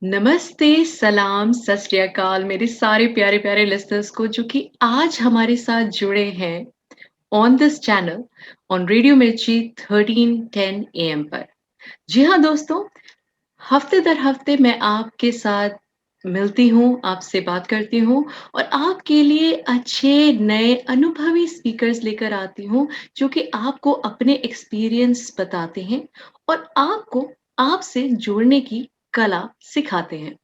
नमस्ते, सलाम, सत श्री अकाल मेरे सारे प्यारे-प्यारे लिसनर्स को जो कि आज हमारे साथ जुड़े हैं on this channel on radio Mirchi 1310 am पर। जी हाँ दोस्तों, हफ्ते दर हफ्ते मैं आपके साथ मिलती हूँ, आपसे बात करती हूँ और आपके लिए अच्छे नए अनुभवी स्पीकर्स लेकर आती हूँ, जो कि आपको अपने एक्सपीरियंस बताते हैं और आपको आपसे जुड़ने की कला सिखाते हैं।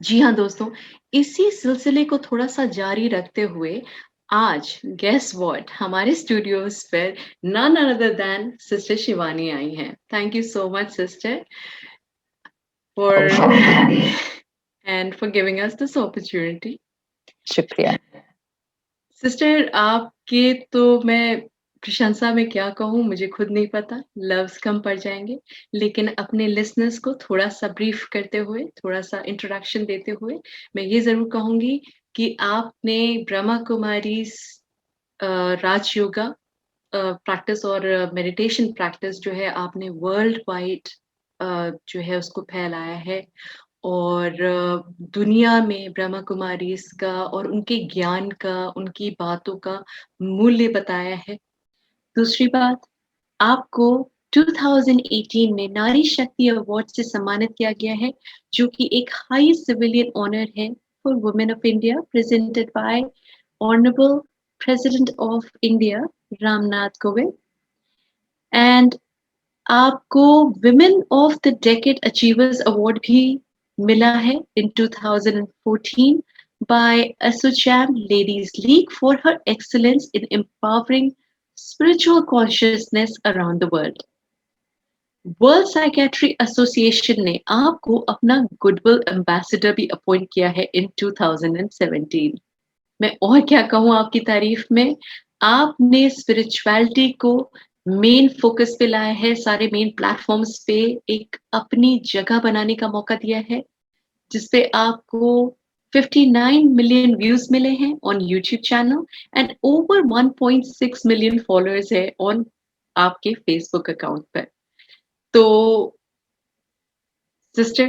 जी हाँ दोस्तों, इसी सिलसिले को थोड़ा-सा जारी रखते हुए आज गेस व्हाट हमारे स्टूडियोज़ पर none other than sister Shivani आई हैं। Thank you so much sister for and for giving us this opportunity. शुक्रिया। सिस्टर आपके तो मैं प्रशंसा में क्या कहूँ मुझे खुद नहीं पता, लफ्ज़ कम पड़ जाएँगे। लेकिन अपने लिसनर्स को थोड़ा-सा ब्रीफ करते हुए, थोड़ा-सा इंट्रोडक्शन देते हुए, मैं ये ज़रूर कहूँगी कि आपने ब्रह्मा कुमारीज़ अ, राजयोगा प्रैक्टिस और मेडिटेशन प्रैक्टिस जो है आपने वर्ल्ड वाइड जो है उसको फैलाया है और दुनिया में ब्रह्मा कुमारीज़ का और उनके ज्ञान का, उनकी बातों का मूल्य बताया है। दूसरी बात, आपको 2018 में नारी शक्ति अवार्ड से सम्मानित किया गया है, जो कि एक हाईएस्ट सिविलियन ऑनर है for women of India presented by honourable president of India Ramnath Kovind and आपको women of the decade achievers award भी मिला है in 2014 by Assocham Ladies League for her excellence in empowering spiritual consciousness around the world. World psychiatry association ने आपको अपना goodwill ambassador भी appoint किया है इन 2017। मैं और क्या कहूँ आपकी तारीफ में, आपने स्पिरिचुअलिटी को मेन फोकस पे लाया है, सारे मेन प्लेटफ़ॉर्म्स पे एक अपनी जगह बनाने का मौका दिया है, जिसपे आपको 59 मिलियन व्यूज़ मिले हैं on YouTube channel and over 1.6 million followers है ऑन आपके फेसबुक अकाउंट पर। तो sister,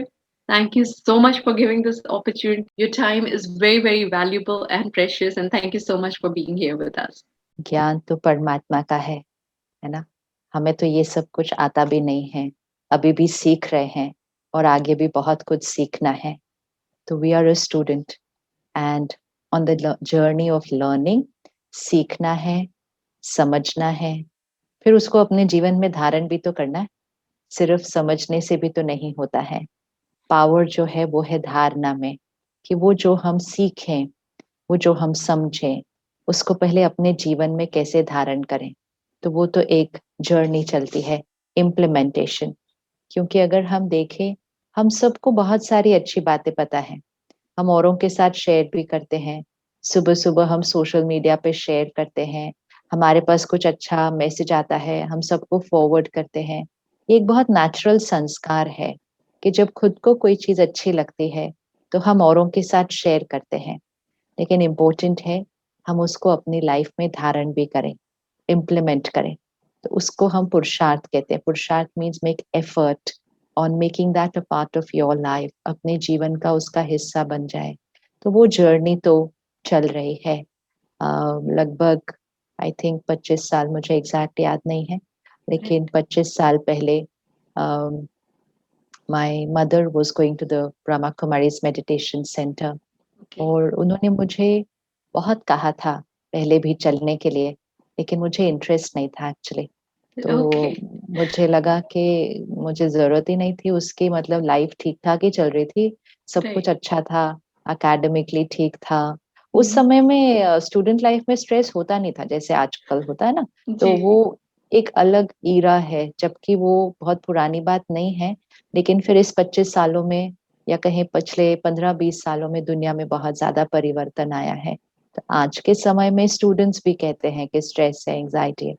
thank you so much for giving this opportunity. Your time is very, very valuable and precious, and thank you so much for being here with us. ज्ञान तो परमात्मा का है ना? हमें तो ये सब कुछ आता भी नहीं है, अभी भी सीख रहे हैं और आगे भी बहुत कुछ सीखना है। तो we are a student and on the journey of learning सीखना है, समझना है, फिर उसको अपने जीवन में धारण भी तो करना है। सिर्फ समझने से भी तो नहीं होता है। पावर जो है वो है धारणा में, कि वो जो हम सीखें, वो जो हम समझें, उसको पहले अपने जीवन में कैसे धारण करें। तो वो तो एक जर्नी चलती है, इम्प्लीमेंटेशन। क्योंकि अगर हम देखें, हम सबको बहुत सारी अच्छी बातें पता है, हम औरों के साथ शेयर भी करते हैं। सुबह-सुबह हम सोशल मीडिया पे शेयर करते हैं, हमारे पास कुछ अच्छा मैसेज आता है, हम सबको फॉरवर्ड करते हैं। ये एक बहुत नेचुरल संस्कार है कि जब खुद को कोई चीज़ अच्छी लगती है, तो हम औरों के साथ शेयर करते हैं। लेकिन इम्पोर्टेंट है, हम उसको अपनी लाइफ में धारण भी करें, इम्प्लीमेंट करें। तो उसको हम पुरुषार्थ कहते हैं। पुरुषार्थ means make effort on making that a part of your life, अपने जीवन का उसका हिस्सा बन जाए। तो वो जर्नी तो चल रही है। लगभग आई थिंक 25 साल, मुझे एग्जैक्ट याद नहीं है, लेकिन 25 साल पहले my mother was going to the Brahma Kumaris meditation centre Okay. और उन्होंने मुझे बहुत कहा था पहले भी चलने के लिए, लेकिन मुझे इंटरेस्ट नहीं था एक्चुअली। तो Okay. मुझे लगा कि मुझे ज़रूरत ही नहीं थी उसकी, मतलब लाइफ ठीक-ठाक ही चल रही थी, सब कुछ Right. अच्छा था, एकेडमिकली ठीक था। उस Mhm. समय में स्टूडेंट लाइफ में स्ट्रेस होता नहीं था जैसे आजकल होता है ना, तो वो जी, एक अलग ईरा है, जबकि वो बहुत पुरानी बात नहीं है। लेकिन फिर इस 25 सालों में या कहें पिछले 15-20 सालों में दुनिया में बहुत ज़्यादा परिवर्तन आया है। तो आज के समय में स्टूडेंट्स भी कहते हैं कि स्ट्रेस है, एंग्ज़ायटी है।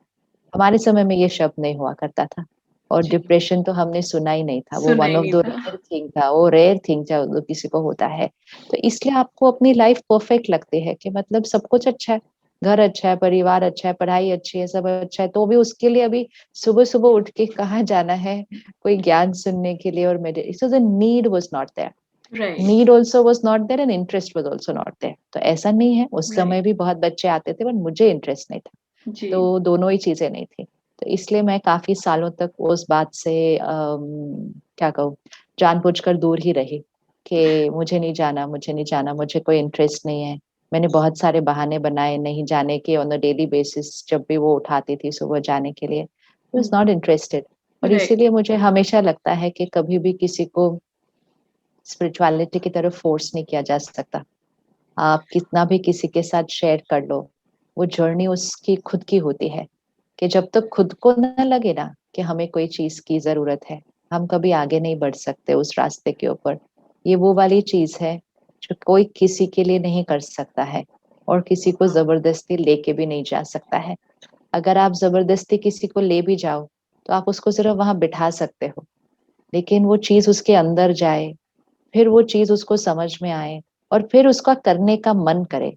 हमारे समय में ये शब्द नहीं हुआ करता था और जी, डिप्रेशन तो हमने सुना ही नहीं था। वो सुना वन ही ऑफ नहीं द था। रेयर थिंग था, वो रेयर थिंग जो किसी को होता है। तो इसलिए आपको अपनी लाइफ परफेक्ट लगती है कि मतलब सब कुछ अच्छा है, घर अच्छा है, परिवार अच्छा है, पढ़ाई अच्छी है, सब अच्छा है, तो भी उसके लिए अभी सुबह-सुबह उठ के कहाँ जाना है, कोई ज्ञान सुनने के लिए और so the need was not there. Right, need also was not there and interest was also not there. तो ऐसा नहीं है, उस समय राइट। भी बहुत बच्चे आते थे, बट मुझे इंटरेस्ट नहीं था। जी, तो दोनों ही चीज़ें नहीं थी। तो इसलिए मैं काफ़ी सालों तक उस बात से क्या कहूँ, जानबूझकर दूर ही रही कि मुझे नहीं जाना, मुझे नहीं जाना, मुझे कोई इंटरेस्ट नहीं है। मैंने बहुत सारे बहाने बनाए नहीं जाने के ऑन अ डेली बेसिस, जब भी वो उठाती थी सुबह जाने के लिए। आई वाज़ नॉट इंटरेस्टेड और राइट, इसीलिए मुझे हमेशा लगता है कि कभी भी किसी को स्पिरिचुअलिटी की तरफ फोर्स नहीं किया जा सकता। आप कितना भी किसी के साथ शेयर कर लो, वो जर्नी उसकी खुद की होती है, कि जब तक खुद को ना लगे ना कि हमें कोई चीज़ की ज़रूरत है, हम कभी आगे नहीं बढ़ सकते उस रास्ते के ऊपर। ये वो वाली चीज़ है, जो कोई किसी के लिए नहीं कर सकता है और किसी को हाँ, ज़बरदस्ती लेके भी नहीं जा सकता है। अगर आप ज़बरदस्ती किसी को ले भी जाओ, तो आप उसको सिर्फ़ वहाँ बिठा सकते हो, लेकिन वो चीज़ उसके अंदर जाए, फिर वो चीज़ उसको समझ में आए और फिर उसका करने का मन करे,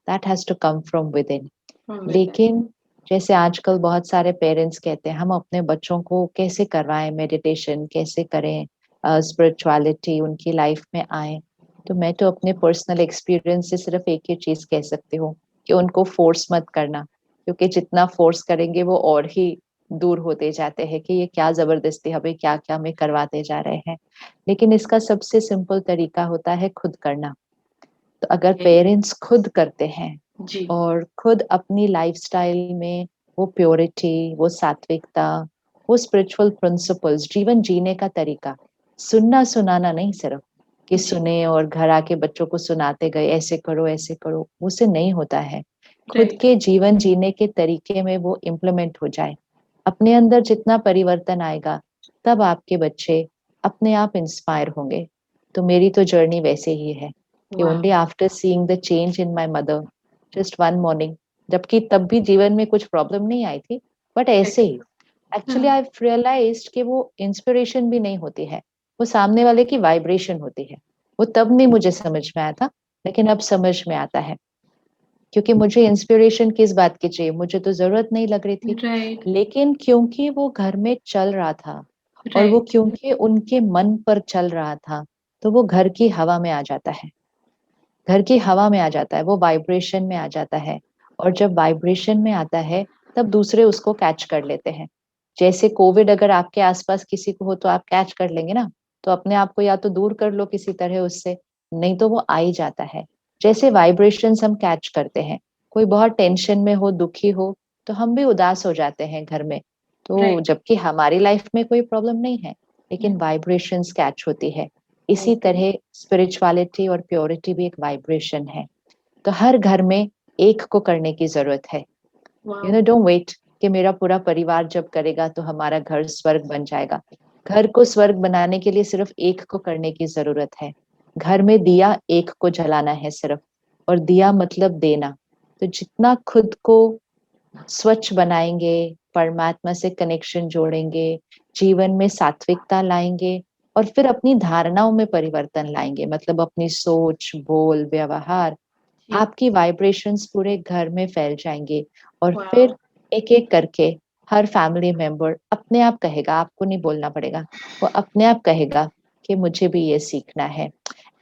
that has to come from within. From within. लेकिन जैसे आजकल बहुत सारे पेरेंट्स कहते हैं हम अपने बच्चों को कैसे करवाएं मेडिटेशन, कैसे करें स्पिरिचुअलिटी उनकी लाइफ में आए, तो मैं तो अपने पर्सनल एक्सपीरियंस से सिर्फ एक ही चीज कह सकती हूँ कि उनको फोर्स मत करना, क्योंकि जितना फोर्स करेंगे वो और ही दूर होते जाते हैं कि ये क्या जबरदस्ती हमें क्या क्या हमें करवाते जा रहे हैं। लेकिन इसका सबसे सिंपल तरीका होता है खुद करना। तो अगर ओके, पेरेंट्स खुद करते हैं जी, और खुद अपनी लाइफस्टाइल में वो प्योरिटी, वो सात्विकता, वो स्पिरिचुअल प्रिंसिपल्स, जीवन जीने का तरीका, सुनना सुनाना नहीं सिर्फ कि जी, सुने और घर आके बच्चों को सुनाते गए ऐसे करो, उससे नहीं होता है। खुद राइट, के जीवन जीने के तरीके में वो इम्प्लीमेंट हो जाए, अपने अंदर जितना परिवर्तन आएगा, तब आपके बच्चे अपने आप इंस्पायर होंगे। तो मेरी तो जर्नी वैसे ही है कि wow! Only after seeing the change in my mother, just one morning, जबकि तब भी जीवन में कुछ प्रॉब्लम नहीं आई थी, बट राइट, ऐसे ही एक्चुअली हाँ, आई रियलाइज्ड कि वो इंस्पिरेशन भी नहीं होती है, वो सामने वाले की वाइब्रेशन होती है। वो तब नहीं मुझे समझ में आया था, लेकिन अब समझ में आता है, क्योंकि मुझे इंस्पिरेशन किस बात की चाहिए, मुझे तो जरूरत नहीं लग रही थी, राइट, लेकिन क्योंकि वो घर में चल रहा था और वो राइट, क्योंकि उनके मन पर चल रहा था, तो वो घर की हवा में आ जाता है, घर की हवा में आ जाता है, वो वाइब्रेशन में आ जाता है। और जब वाइब्रेशन में आता है, तब दूसरे उसको कैच कर लेते हैं। जैसे कोविड अगर आपके आसपास किसी को हो तो आप कैच कर लेंगे ना, तो अपने आप को या तो दूर कर लो किसी तरह उससे, नहीं तो वो आ ही जाता है। जैसे वाइब्रेशंस हम कैच करते हैं, कोई बहुत टेंशन में हो, दुखी हो, तो हम भी उदास हो जाते हैं घर में। तो राइट, जबकि हमारी लाइफ में कोई प्रॉब्लम नहीं है, हुँ, लेकिन वाइब्रेशंस कैच होती है। इसी ओके, तरह स्पिरिचुअलिटी और प्योरिटी भी एक वाइब्रेशन है। तो हर घर में एक को करने की जरूरत है। You wow! No, don't wait कि मेरा पूरा परिवार जब करेगा तो हमारा घर स्वर्ग बन जाएगा। घर को स्वर्ग बनाने के लिए सिर्फ एक को करने की जरूरत है। घर में दिया एक को जलाना है सिर्फ, और दिया मतलब देना। तो जितना खुद को स्वच्छ बनाएंगे, परमात्मा से कनेक्शन जोड़ेंगे, जीवन में सात्विकता लाएंगे और फिर अपनी धारणाओं में परिवर्तन लाएंगे, मतलब अपनी सोच, बोल, व्यवहार, जी, आपकी वाइब्रेशंस पूरे घर में फैल जाएंगे। और वाओ! फिर एक-एक करके हर फैमिली मेंबर अपने आप कहेगा, आपको नहीं बोलना पड़ेगा, वो अपने आप कहेगा कि मुझे भी ये सीखना है।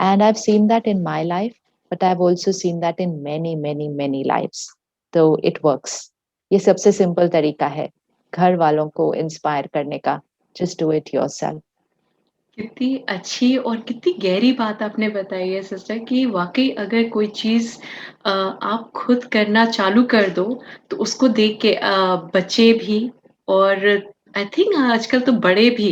And I have seen that in my life, but I have also seen that in many many many lives. तो इट वर्क्स। ये सबसे सिंपल तरीका है घर वालों को इंस्पायर करने का, जस्ट डू इट योरसेल्फ। कितनी अच्छी और कितनी गहरी बात आपने बताई है सिस्टर कि वाक़ई अगर कोई चीज़ आप खुद करना चालू कर दो, तो उसको देख के बच्चे भी और आई थिंक आजकल तो बड़े भी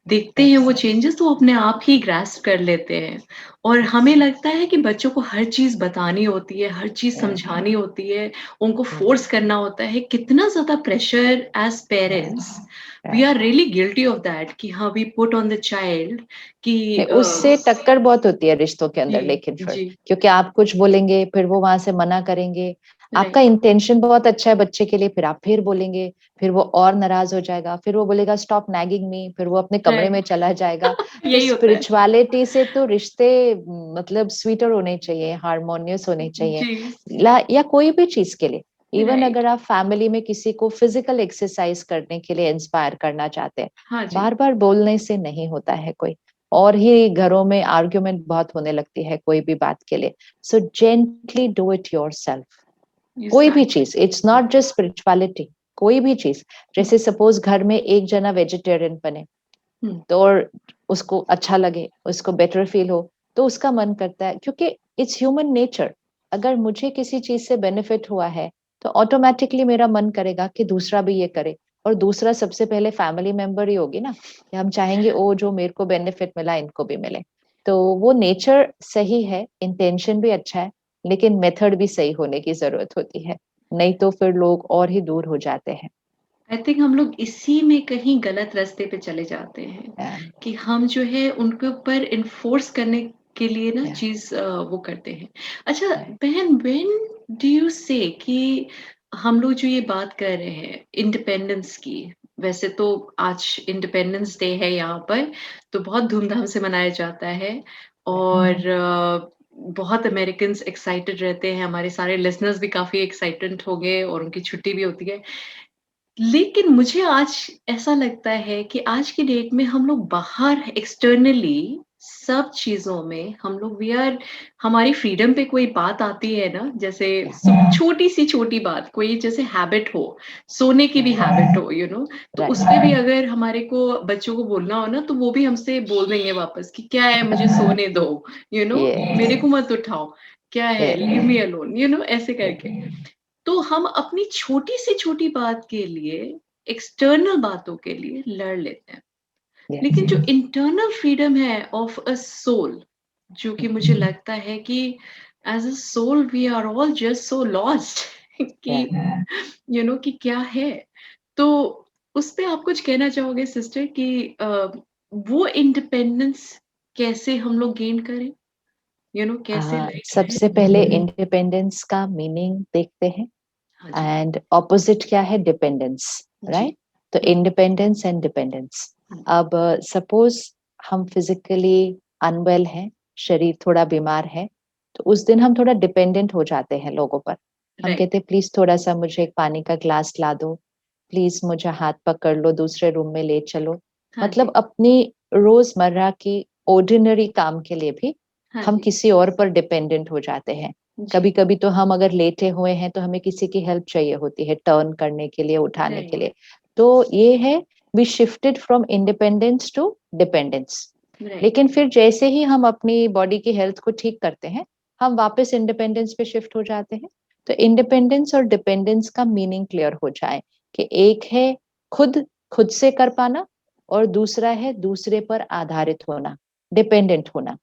देखते हैं यस, वो चेंजेस तो अपने आप ही ग्रास्प कर लेते हैं। और हमें लगता है कि बच्चों को हर चीज़ बतानी होती है, हर चीज़ यस, समझानी होती है, उनको यस, फ़ोर्स करना होता है। कितना ज़्यादा pressure as yes, parents we right. Are really guilty of that कि हाँ we put on the child कि नहीं, उससे टक्कर बहुत होती है रिश्तों के जी, अंदर, लेकिन फिर जी, क्योंकि आप कुछ बोलेंगे फिर वो वहां से मना करेंगे। आपका राइट, इंटेंशन बहुत अच्छा है बच्चे के लिए, फिर आप फिर बोलेंगे, फिर वो और नाराज हो जाएगा, फिर वो बोलेगा स्टॉप नैगिंग मी, फिर वो अपने कमरे में राइट चला जाएगा। तो यही होता है। स्पिरिचुअलिटी से तो रिश्ते मतलब स्वीटर होने चाहिए, हारमोनियस होने चाहिए, जी, या कोई भी चीज के लिए। Even right. अगर आप फैमिली में किसी को फिजिकल एक्सरसाइज करने के लिए इंस्पायर करना चाहते हैं, हाँ जी। बार बार बोलने से नहीं होता है कोई, और ही घरों में आर्ग्यूमेंट बहुत होने लगती है कोई भी बात के लिए। So gently do it yourself. You कोई भी स्टार्ट चीज, इट्स नॉट जस्ट स्पिरिचुअलिटी, कोई भी चीज। हुँ, जैसे सपोज घर में एक जना वेजिटेरियन बने, हुँ, तो और उसको अच्छा लगे, उसको बेटर फील हो, तो उसका मन करता है, क्योंकि इट्स ह्यूमन नेचर। अगर मुझे किसी चीज से बेनिफिट हुआ है, तो ऑटोमेटिकली मेरा मन करेगा कि दूसरा भी ये करे। और दूसरा सबसे पहले फैमिली मेंबर ही होगी ना, कि हम चाहेंगे ओ जो मेरे को बेनिफिट मिला इनको भी मिले। तो वो नेचर सही है, इंटेंशन भी अच्छा है, लेकिन मेथड भी सही होने की जरूरत होती है, नहीं तो फिर लोग और ही दूर हो जाते हैं। आई थिंक हम लोग इसी में कहीं गलत रास्ते पे चले जाते हैं या, कि हम जो है उनके ऊपर इन्फोर्स करने के लिए ना या, चीज़ वो करते हैं। अच्छा या, बहन, व्हेन डू यू से कि हम लोग जो ये बात कर रहे हैं इंडिपेंडेंस की, वैसे तो आज इंडिपेंडेंस डे है यहाँ पर, तो बहुत धूमधाम से मनाया जाता है और बहुत अमेरिकन्स एक्साइटेड रहते हैं, हमारे सारे लिसनर्स भी काफ़ी एक्साइटेड होंगे और उनकी छुट्टी भी होती है। लेकिन मुझे आज ऐसा लगता है कि आज की डेट में हम लोग बाहर एक्सटर्नली सब चीज़ों में हम लोग वी आर हमारी फ्रीडम पे कोई बात आती है ना, जैसे या, छोटी सी छोटी बात, कोई जैसे हैबिट हो, सोने की भी या, हैबिट हो, तो राइट, उसपे भी अगर हमारे को बच्चों को बोलना हो ना, तो वो भी हमसे बोल देंगे वापस कि क्या है, मुझे सोने दो, यस, मेरे को मत उठाओ, क्या है, लीव मी अलोन, ऐसे करके। तो हम अपनी छोटी से छोटी बात के लिए, एक्सटर्नल बातों के लिए लड़ लेते हैं। यस, लेकिन जो इंटरनल फ्रीडम है ऑफ अ सोल, जो कि मुझे लगता है कि as a soul we are all just so lost कि या, कि क्या है? तो उस पे आप कुछ कहना चाहोगे सिस्टर कि वो इंडिपेंडेंस कैसे हम लोग गेन करें? कैसे लाइक सबसे पहले इंडिपेंडेंस का मीनिंग देखते हैं, हाँ जी, एंड ऑपोजिट क्या है, डिपेंडेंस, जी। राइट? तो हुँ, इंडिपेंडेंस एंड डिपेंडेंस। हुँ, अब सपोज हम फिजिकली अनवेल हैं, शरीर थोड़ा बीमार है, तो उस दिन हम थोड़ा डिपेंडेंट हो जाते हैं लोगों पर। हम राइट। कहते हैं प्लीज थोड़ा सा मुझे एक पानी का ग्लास ला दो, प्लीज मुझे हाथ पकड़ लो, दूसरे रूम में ले चलो। हाँ मतलब जी, अपनी रोजमर्रा की ऑर्डिनरी काम के लिए भी हाँ हम जी, किसी और पर डिपेंडेंट हो जाते हैं। कभी जी, कभी तो हम अगर लेटे हुए हैं तो हमें किसी की हेल्प चाहिए होती है, टर्न करने के लिए, उठाने के राइट, लिए। तो ये है, we shifted from independence to dependence. Right, लेकिन फिर जैसे ही हम अपनी बॉडी की हेल्थ को ठीक करते हैं, हम वापस इंडिपेंडेंस पे शिफ्ट हो जाते हैं। तो इंडिपेंडेंस और डिपेंडेंस का मीनिंग क्लियर हो जाए, कि एक है खुद खुद से कर पाना, और दूसरा है दूसरे पर आधारित होना, डिपेंडेंट होना।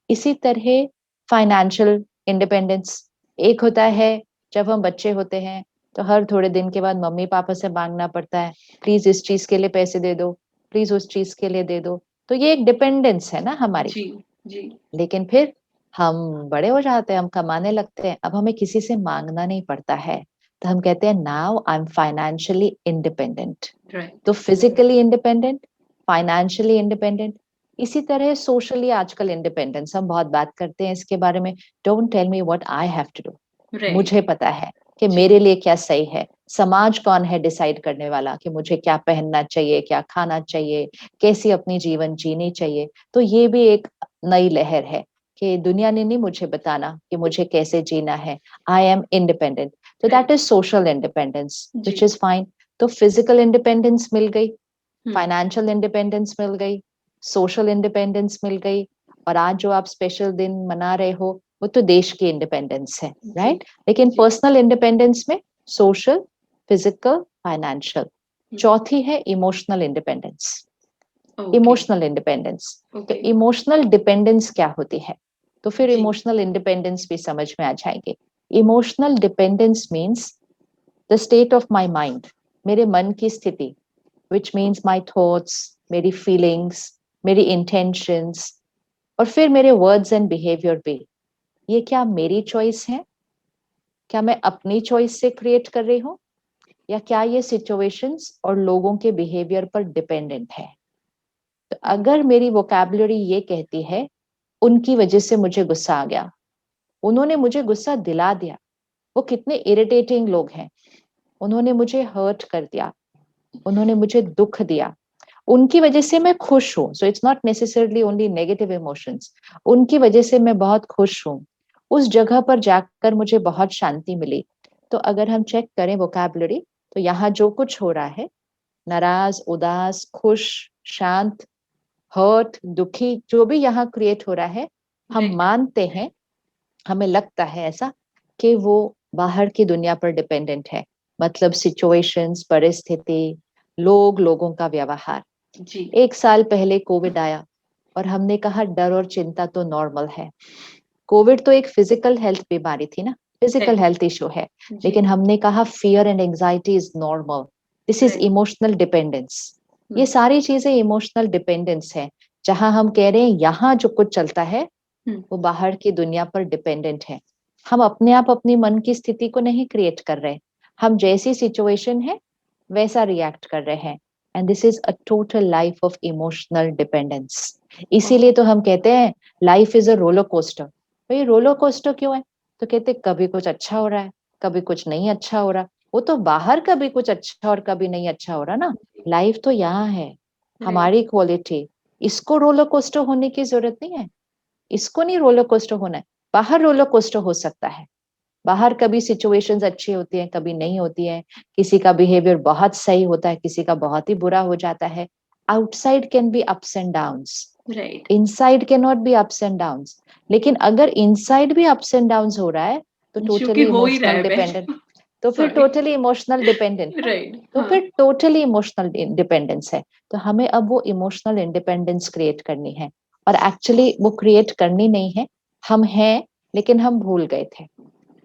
इसी तरह फाइनेंशियल इंडिपेंडेंस, एक होता है जब हम बच्चे होते हैं, तो हर थोड़े दिन के बाद मम्मी पापा से मांगना पड़ता है, प्लीज इस चीज के लिए पैसे दे दो, प्लीज उस चीज के लिए दे दो। तो ये एक डिपेंडेंस है ना हमारी। जी, जी, लेकिन फिर हम बड़े हो जाते हैं, हम कमाने लगते हैं, अब हमें किसी से मांगना नहीं पड़ता है, तो हम कहते हैं now I am financially independent. Right, तो फिजिकली इंडिपेंडेंट, फाइनेंशियली इंडिपेंडेंट। इसी तरह सोशली आजकल इंडिपेंडेंस हम बहुत बात करते हैं इसके बारे में। Don't tell me what I have to do, right, मुझे पता है कि जी, मेरे लिए क्या सही है। समाज कौन है डिसाइड करने वाला कि मुझे क्या पहनना चाहिए, क्या खाना चाहिए, कैसी अपनी जीवन जीनी चाहिए? तो ये भी एक नई लहर है कि दुनिया ने नहीं मुझे बताना कि मुझे कैसे जीना है। I am independent. तो that right, is social independence, जी, विच इज फाइन। तो फिजिकल इंडिपेंडेंस मिल गई, हुँ, फाइनेंशियल इंडिपेंडेंस मिल गई, सोशल इंडिपेंडेंस मिल गई, और आज जो आप स्पेशल दिन मना रहे हो, वो तो देश की इंडिपेंडेंस है, जी, राइट? लेकिन जी, पर्सनल इंडिपेंडेंस में सोशल, फिजिकल, फाइनेंशियल। हुँ, चौथी है emotional independence. Okay, emotional independence. तो ओके, इमोशनल डिपेंडेंस क्या होती है? तो फिर जी, इमोशनल इंडिपेंडेंस भी समझ में आ जाएंगे। Emotional dependence means the state of my mind, मेरे मन की स्थिति, which means my thoughts, मेरी feelings, मेरी intentions, और फिर मेरे words and behavior भी। ये क्या मेरी चॉइस है? क्या मैं अपनी चॉइस से क्रिएट कर रही हूँ, या क्या ये सिचुएशंस और लोगों के बिहेवियर पर डिपेंडेंट है? तो अगर ओके, मेरी वोकैबुलरी ये कहती है उनकी वजह से मुझे गुस्सा आ गया, उन्होंने मुझे गुस्सा दिला दिया, वो कितने इरिटेटिंग लोग हैं, उन्होंने मुझे हर्ट कर दिया, उन्होंने मुझे दुख दिया, उनकी वजह से मैं खुश हूँ। So it's not necessarily only negative emotions, उनकी वजह से मैं बहुत खुश हूँ, उस जगह पर जाकर मुझे बहुत शांति मिली। तो अगर हम चेक करें वोकैबुलरी, तो यहाँ जो कुछ हो रहा है, नाराज, उदास, खुश, शांत, हर्ट, दुखी, जो भी यहाँ क्रिएट हो रहा है, हम राइट, मानते हैं, हमें लगता है ऐसा कि वो बाहर की दुनिया पर डिपेंडेंट है। मतलब सिचुएशंस, परिस्थिति, लोग, लोगों का व्यवहार। जी, 1 साल पहले कोविड आया और हमने कहा डर और चिंता तो नॉर्मल है। कोविड तो एक फिजिकल हेल्थ बीमारी थी ना, फिजिकल राइट, हेल्थ इशू है, जी, लेकिन हमने कहा fear and anxiety is normal, this is right, emotional dependence. ये हुँ, सारी चीजें इमोशनल डिपेंडेंस है, जहां हम कह रहे हैं यहाँ जो कुछ चलता है हुँ, वो बाहर की दुनिया पर डिपेंडेंट है। हम अपने आप अपनी मन की स्थिति को नहीं क्रिएट कर रहे, हम जैसी सिचुएशन है वैसा रिएक्ट कर रहे हैं। And this is a total life of emotional dependence. इसीलिए ओह! तो हम कहते हैं life is a roller coaster. भाई रोलर कोस्टर क्यों है? तो कहते कभी कुछ अच्छा हो रहा है, कभी कुछ नहीं अच्छा हो रहा। वो तो बाहर कभी कुछ अच्छा और कभी नहीं अच्छा हो रहा ना, लाइफ तो यहाँ है, राइट, हमारी क्वालिटी। इसको रोलर कोस्टर होने की जरूरत नहीं है, इसको नहीं रोलर कोस्टर होना है। बाहर रोलर कोस्टर हो सकता है, बाहर कभी सिचुएशंस अच्छी होती हैं, कभी नहीं होती हैं, किसी का बिहेवियर बहुत सही होता है, किसी का बहुत ही बुरा हो जाता है। Outside can be ups and downs, right, inside can not be ups and downs. लेकिन अगर इनसाइड भी अप्स एंड डाउन्स हो रहा है तो जो कि टोटली हो ही रहा इमोशनल है डिपेंडेंट, वैसे तो फिर सॉरी, टोटली इमोशनल डिपेंडेंट ना, राइट, तो हाँ, फिर टोटली इमोशनल डिपेंडेंस है। तो हमें अब वो इमोशनल इंडिपेंडेंस क्रिएट करनी है, और एक्चुअली वो क्रिएट करनी नहीं है, हम हैं, लेकिन हम भूल गए थे,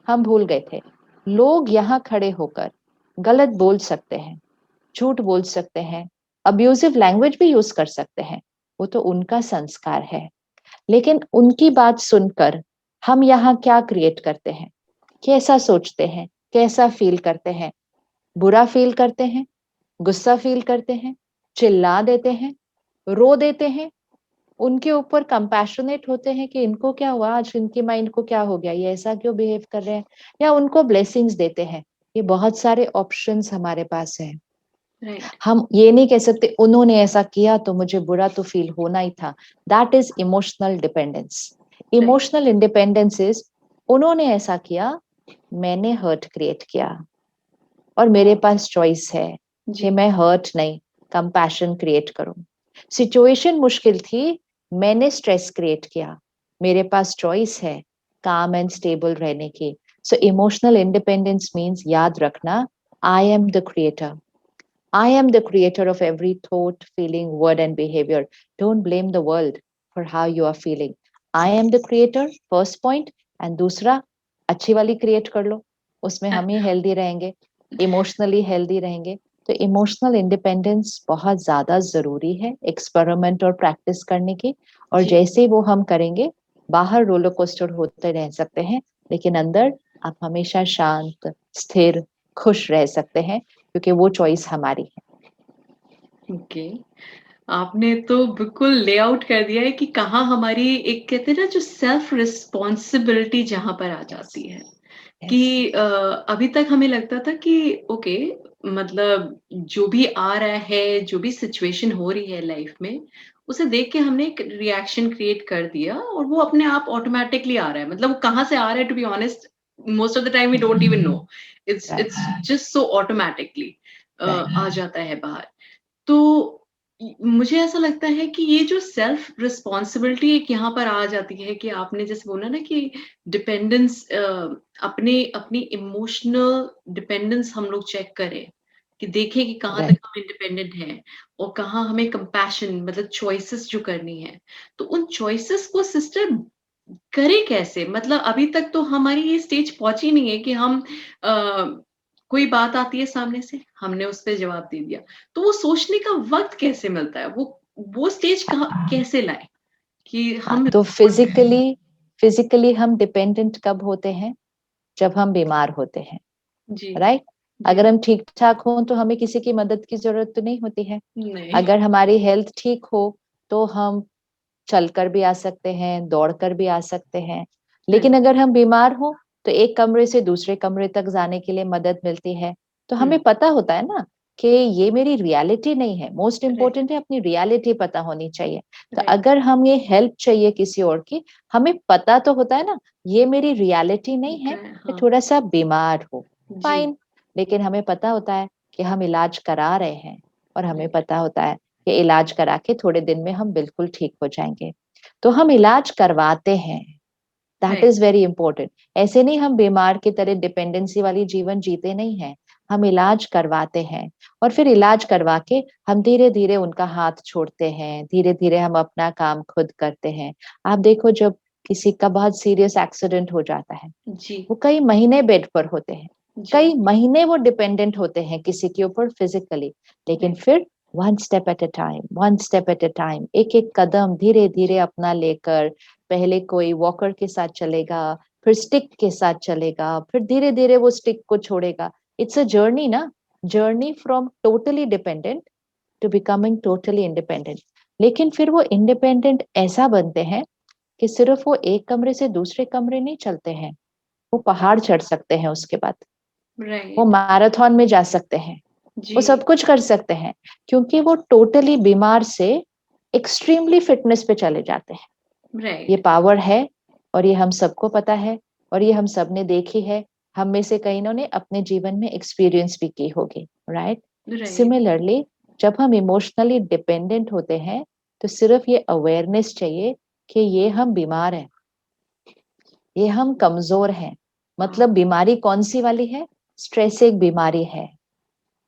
हम भूल गए थे। लोग यहाँ खड़े होकर गलत बोल सकते हैं, झूठ बोल सकते हैं, अब्यूजिव लैंग्वेज भी यूज कर सकते हैं, वो तो उनका संस्कार है। लेकिन उनकी बात सुनकर हम यहाँ क्या क्रिएट करते हैं, कैसा सोचते हैं, कैसा फील करते हैं? बुरा फील करते हैं, गुस्सा फील करते हैं, चिल्ला देते हैं, रो देते हैं, उनके ऊपर कंपैशनेट होते हैं कि इनको क्या हुआ आज, इनकी माइंड को क्या हो गया, ये ऐसा क्यों बिहेव कर रहे हैं, या उनको ब्लेसिंग्स देते हैं। ये बहुत सारे ऑप्शंस हमारे पास है। राइट, हम ये नहीं कह सकते उन्होंने ऐसा किया तो मुझे बुरा तो फील होना ही था। That is emotional dependence. Right, emotional independence is उन्होंने ऐसा किया, मैंने हर्ट क्रिएट किया, और मेरे ओह! पास चॉइस है कि जी, मैं हर्ट नहीं, कंपैशन क्रिएट करूं। सिचुएशन मुश्किल थी, मैंने स्ट्रेस क्रिएट किया, मेरे पास चॉइस है काम एंड स्टेबल रहने की। सो इमोशनल इंडिपेंडेंस मीन्स, याद रखना, I am the creator, I am the creator of every thought, feeling, word, and behavior. Don't blame the world for how you are feeling. I am the creator, first point. And दूसरा, अच्छी वाली create कर लो, उसमें हम ही healthy रहेंगे, emotionally healthy रहेंगे। तो emotional independence बहुत ज्यादा जरूरी है एक्सपेरिमेंट और प्रैक्टिस करने की। और जी, जैसे वो हम करेंगे, बाहर रोलर कोस्टर होते रह सकते हैं, लेकिन अंदर आप हमेशा शांत, स्थिर, खुश रह सकते हैं, क्योंकि वो चॉइस हमारी है। ओके। आपने तो बिल्कुल लेआउट कर दिया है कि कहाँ हमारी एक कहते हैं ना जो सेल्फ रिस्पॉन्सिबिलिटी जहाँ पर आ जाती है। यस, कि अभी तक हमें लगता था कि ओके मतलब जो भी आ रहा है, जो भी सिचुएशन हो रही है लाइफ में, उसे देख के हमने एक रिएक्शन क्रिएट कर दिया और वो अपने आप ऑटोमैटिकली आ रहा है। मतलब वो कहाँ से आ रहा है to be honest most of the time we don't even know. Right, it's just so automatically right, आ जाता है बाहर। तो मुझे ऐसा लगता है कि ये जो सेल्फ रिस्पॉन्सिबिलिटी एक यहाँ पर आ जाती है कि आपने जैसे बोला ना कि डिपेंडेंस अपने अपनी इमोशनल डिपेंडेंस हम लोग चेक करें कि देखें कि कहाँ तक राइट। हम इंडिपेंडेंट हैं और कहाँ हमें कंपैशन मतलब चॉइसेस जो करनी है तो उन चॉइसेस को सिस्टर करें कैसे? मतलब अभी तक तो हमारी ये स्टेज पहुँची नहीं है कि हम कोई बात आती है सामने से, हमने उस पे जवाब दे दिया। तो वो सोचने का वक़्त कैसे मिलता है? वो स्टेज कहाँ कैसे लाएँ कि हाँ, हम तो रिस्पॉन्ड करें? फिजिकली हम डिपेंडेंट कब होते हैं? जब हम बीमार होते हैं, जी, राइट? जी। अगर हम ठीक ठाक हों तो हमें किसी की मदद की जरूरत तो नहीं होती है। नहीं, अगर हमारी हेल्थ ठीक हो तो हम चलकर भी आ सकते हैं, दौड़कर भी आ सकते हैं। लेकिन राइट, अगर हम बीमार हो तो एक कमरे से दूसरे कमरे तक जाने के लिए मदद मिलती है। तो हमें हुँ, पता होता है ना कि ये मेरी रियलिटी नहीं है। मोस्ट राइट, इम्पोर्टेंट है अपनी रियलिटी पता होनी चाहिए। तो राइट, अगर हम ये हेल्प चाहिए किसी और की, हमें पता तो होता है ना ये मेरी रियलिटी नहीं है, मैं हाँ, थोड़ा सा बीमार हूँ, जी, फाइन। लेकिन हमें पता होता है कि हम इलाज करा रहे हैं, और हमें राइट, पता होता है कि इलाज करा के थोड़े दिन में हम बिल्कुल ठीक हो जाएंगे। तो हम इलाज करवाते हैं, that right, is very important. ऐसे नहीं हम बीमार की तरह डिपेंडेंसी वाली जीवन जीते नहीं हैं, हम इलाज करवाते हैं। और फिर इलाज करवा के हम धीरे धीरे उनका हाथ छोड़ते हैं, धीरे धीरे हम अपना काम खुद करते हैं। आप देखो जब किसी का बहुत सीरियस एक्सीडेंट हो जाता है, जी, वो कई महीने बेड पर होते हैं, जी, कई महीने वो डिपेंडेंट होते हैं किसी के ऊपर फिजिकली। लेकिन राइट, फिर one step at A time, one step at A time, एक एक कदम धीरे धीरे अपना लेकर, पहले कोई वॉकर के साथ चलेगा, फिर स्टिक के साथ चलेगा, फिर धीरे धीरे वो स्टिक को छोड़ेगा। इट्स अ जर्नी ना, journey from totally dependent to becoming totally independent. लेकिन फिर वो इंडिपेंडेंट ऐसा बनते हैं कि सिर्फ वो एक कमरे से दूसरे कमरे नहीं चलते हैं, वो पहाड़ चढ़ सकते हैं, उसके बाद वो राइट, मैराथन में जा सकते हैं, वो जी, सब कुछ कर सकते हैं, क्योंकि वो टोटली बीमार से एक्सट्रीमली फिटनेस पे चले जाते हैं। ये राइट, पावर है, और ये हम सबको पता है, और ये हम सब ने देखी है। हम में से कई ने अपने जीवन में एक्सपीरियंस भी की होगी, राइट? राइट, सिमिलरली जब हम इमोशनली डिपेंडेंट होते हैं, तो सिर्फ ये अवेयरनेस चाहिए कि ये हम बीमार हैं, ये हम कमजोर हैं। मतलब हाँ, बीमारी कौन सी वाली है? स्ट्रेस एक बीमारी है,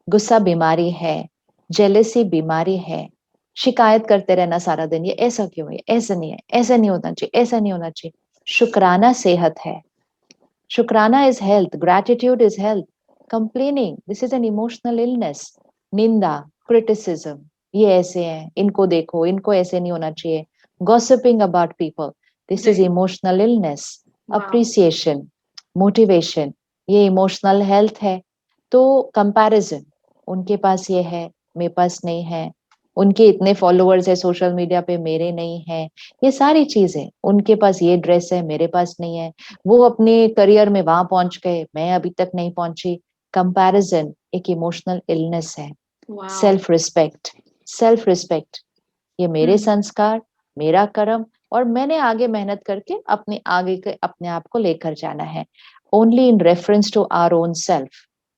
गुस्सा बीमारी है, जेलेसी बीमारी है, शिकायत करते रहना सारा दिन, ये ऐसा क्यों है, ऐसा नहीं है, ऐसा नहीं होना चाहिए, ऐसा नहीं होना चाहिए। शुक्राना सेहत है, शुक्राना is health, gratitude is health. Complaining, this is an emotional illness. निंदा, क्रिटिसिज्म, ये ऐसे हैं, इनको देखो, इनको ऐसे नहीं होना चाहिए। Gossiping about people, this is right, emotional illness. Wow! Appreciation, motivation, ये इमोशनल हेल्थ है। तो कंपैरिजन, उनके पास ये है, मेरे पास नहीं है, उनके इतने फॉलोअर्स है सोशल मीडिया पे, मेरे नहीं है, ये सारी चीजें, उनके पास ये ड्रेस है, मेरे पास नहीं है, वो अपने करियर में वहां पहुंच गए, मैं अभी तक नहीं पहुंची। कंपैरिजन एक इमोशनल इलनेस है। Wow! Self respect, self respect, ये मेरे हुँ, संस्कार, मेरा कर्म, और मैंने आगे मेहनत करके अपने आगे के अपने आप को लेकर जाना है। Only in reference to our own self,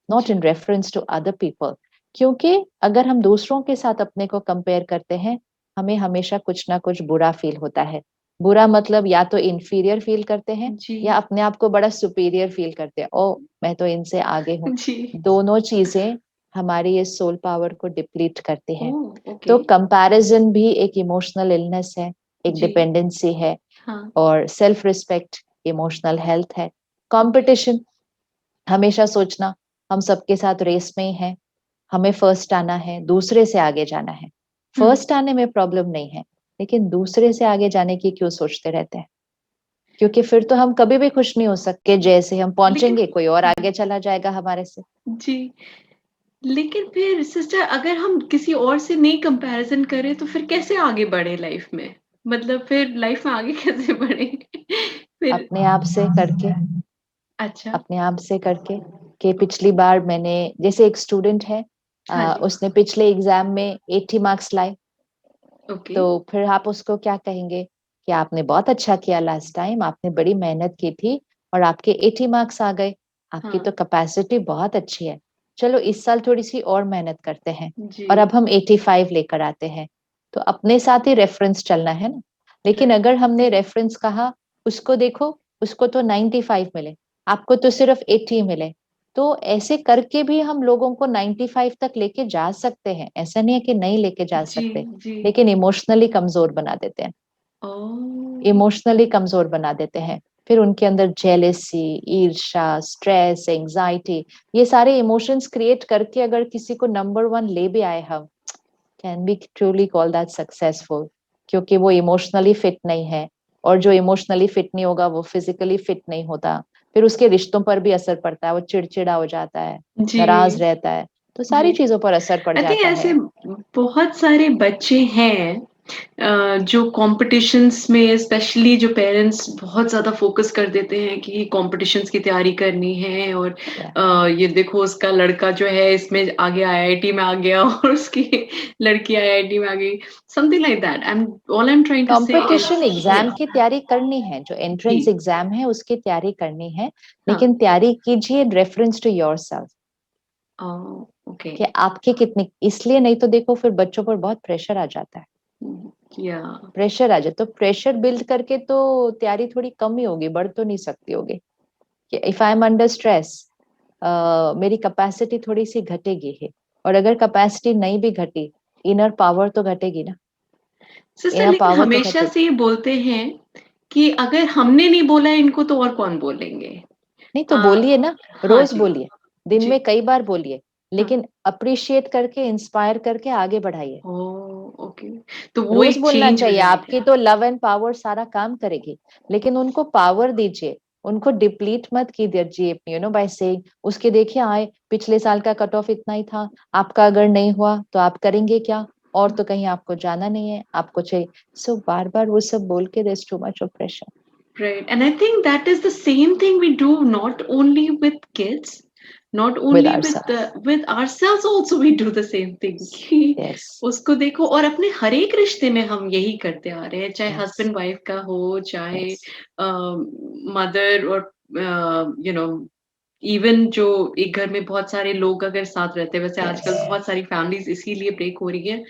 not in जी, रेफरेंस टू अदर पीपल। क्योंकि अगर हम दूसरों के साथ अपने को कंपेयर करते हैं, हमें हमेशा कुछ ना कुछ बुरा फील होता है। बुरा मतलब या तो इंफीरियर फील करते हैं, या जी, अपने आप को बड़ा सुपीरियर फील करते हैं, ओ मैं तो इनसे आगे हूँ। जी, दोनों चीजें हमारी ये सोल पावर को डिप्लीट करती है। ओह! ओके, तो कंपैरिजन भी एक इमोशनल इलनेस है, एक जी, डिपेंडेंसी है। हाँ, और सेल्फ रिस्पेक्ट इमोशनल हेल्थ है। ओके, कंपटीशन, हमेशा सोचना हम सबके साथ रेस में ही हैं, हमें फर्स्ट आना है, दूसरे से आगे जाना है। हुँ, फर्स्ट आने में प्रॉब्लम नहीं है, लेकिन दूसरे से आगे जाने की क्यों सोचते रहते हैं? क्योंकि फिर तो हम कभी भी खुश नहीं हो सकते, जैसे हम लेकिन पहुंचेंगे कोई और हुँ, आगे चला जाएगा हमारे से। जी, लेकिन फिर सिस्टर अगर हम किसी और से नहीं कंपैरिज़न करें तो फिर कैसे आगे बढ़े लाइफ़ में? मतलब फिर लाइफ़ में आगे कैसे बढ़े? फिर अपने आप से करके, अच्छा, अपने आप से करके, कि पिछली बार मैंने, जैसे एक स्टूडेंट है, हाँ जी, उसने पिछले एग्जाम में 80 मार्क्स लाए, ओके, तो फिर आप उसको क्या कहेंगे कि आपने बहुत अच्छा किया, लास्ट टाइम आपने बड़ी मेहनत की थी और आपके 80 मार्क्स आ गए, आपकी हाँ, तो कैपेसिटी बहुत अच्छी है, चलो इस साल थोड़ी सी और मेहनत करते हैं, और जी, अब हम 85 लेकर आते हैं। तो अपने साथ ही रेफरेंस चलना है ना। लेकिन राइट, अगर हमने रेफरेंस कहा, उसको देखो, उसको तो 95 मिले, आपको तो सिर्फ 80 मिले, तो ऐसे करके भी हम लोगों को 95 तक लेके जा सकते हैं, ऐसा नहीं है कि नहीं लेके जा जी, सकते। जी, लेकिन इमोशनली कमजोर बना देते हैं, ओह! इमोशनली कमजोर बना देते हैं। फिर उनके अंदर जेलेसी, ईर्ष्या, स्ट्रेस, एंजाइटी, ये सारे इमोशंस क्रिएट करके अगर किसी को नंबर वन ले भी आए हम, can be truly call that successful, क्योंकि वो इमोशनली फिट नहीं है। और जो इमोशनली फिट नहीं होगा वो फिजिकली फिट नहीं होता, फिर उसके रिश्तों पर भी असर पड़ता है, वो चिड़चिड़ा हो जाता है, जी, नाराज रहता है, तो जी। सारी चीजों पर असर पड़ आई थिंक जाता ऐसे है। बहुत सारे बच्चे हैं जो कॉम्पिटिशन्स में स्पेशली जो पेरेंट्स बहुत ज़्यादा फ़ोकस कर देते हैं कि कॉम्पिटिशन्स की तैयारी करनी है और Yeah. ये देखो उसका लड़का जो है इसमें आगे आईआईटी में आ गया और उसकी लड़की आईआईटी में आ गई, something like that. I am trying to say competition is exam या की तैयारी करनी है, जो एंट्रेंस जी, एग्जाम है उसकी तैयारी करनी है, हाँ। लेकिन तैयारी कीजिए रेफरेंस टू योरसेल्फ ओके। कि आपकी कितनी, इसलिए नहीं तो देखो फिर बच्चों पर बहुत प्रेशर आ जाता है। या प्रेशर आ जाए तो प्रेशर बिल्ड करके तो तैयारी थोड़ी कम ही होगी, बढ़ तो नहीं सकती होगी। कि if I am under stress, मेरी कैपेसिटी थोड़ी सी घटेगी ही, और अगर कैपेसिटी नहीं भी घटी, इनर पावर तो घटेगी ना, सिस्टर इनर लेकिन पावर तो हमेशा घटेगी। से ये बोलते हैं कि अगर हमने नहीं बोला है इनको तो और कौन बोलेंगे? नहीं तो अ, बोलिए ना, हाँ रोज जी, बोलिए, दिन जी, में कई बार बोलिए, हाँ। लेकिन अप्रिशिएट करके इंस्पायर करके आगे बढ़ाइए। ओह! ओके। तो वो रोज एक बोलना चेंज हो चाहिए, आपकी जाएगा। तो लव एंड पावर सारा काम करेगी, लेकिन उनको पावर दीजिए, उनको डिप्लीट मत कीजिए, बाय सेइंग उसके देखिए आए पिछले साल का कट ऑफ इतना ही था, आपका अगर नहीं हुआ तो आप करेंगे क्या, और तो कहीं आपको जाना नहीं है, आपको चाहिए। सो बार बार वो सब बोल के there is too much of pressure Right. And I think that is the same thing we do not only with kids, not with only ourself. with ourselves also we do the same thing कि yes, उसको देखो और अपने हर एक रिश्ते में हम यही करते आ रहे हैं, चाहे यस, हस्बैंड वाइफ का हो, चाहे यस, मदर और यू नो इवन जो एक घर में बहुत सारे लोग अगर साथ रहते हैं, वैसे यस, आजकल बहुत सारी फैमिलीज इसीलिए ब्रेक हो रही है,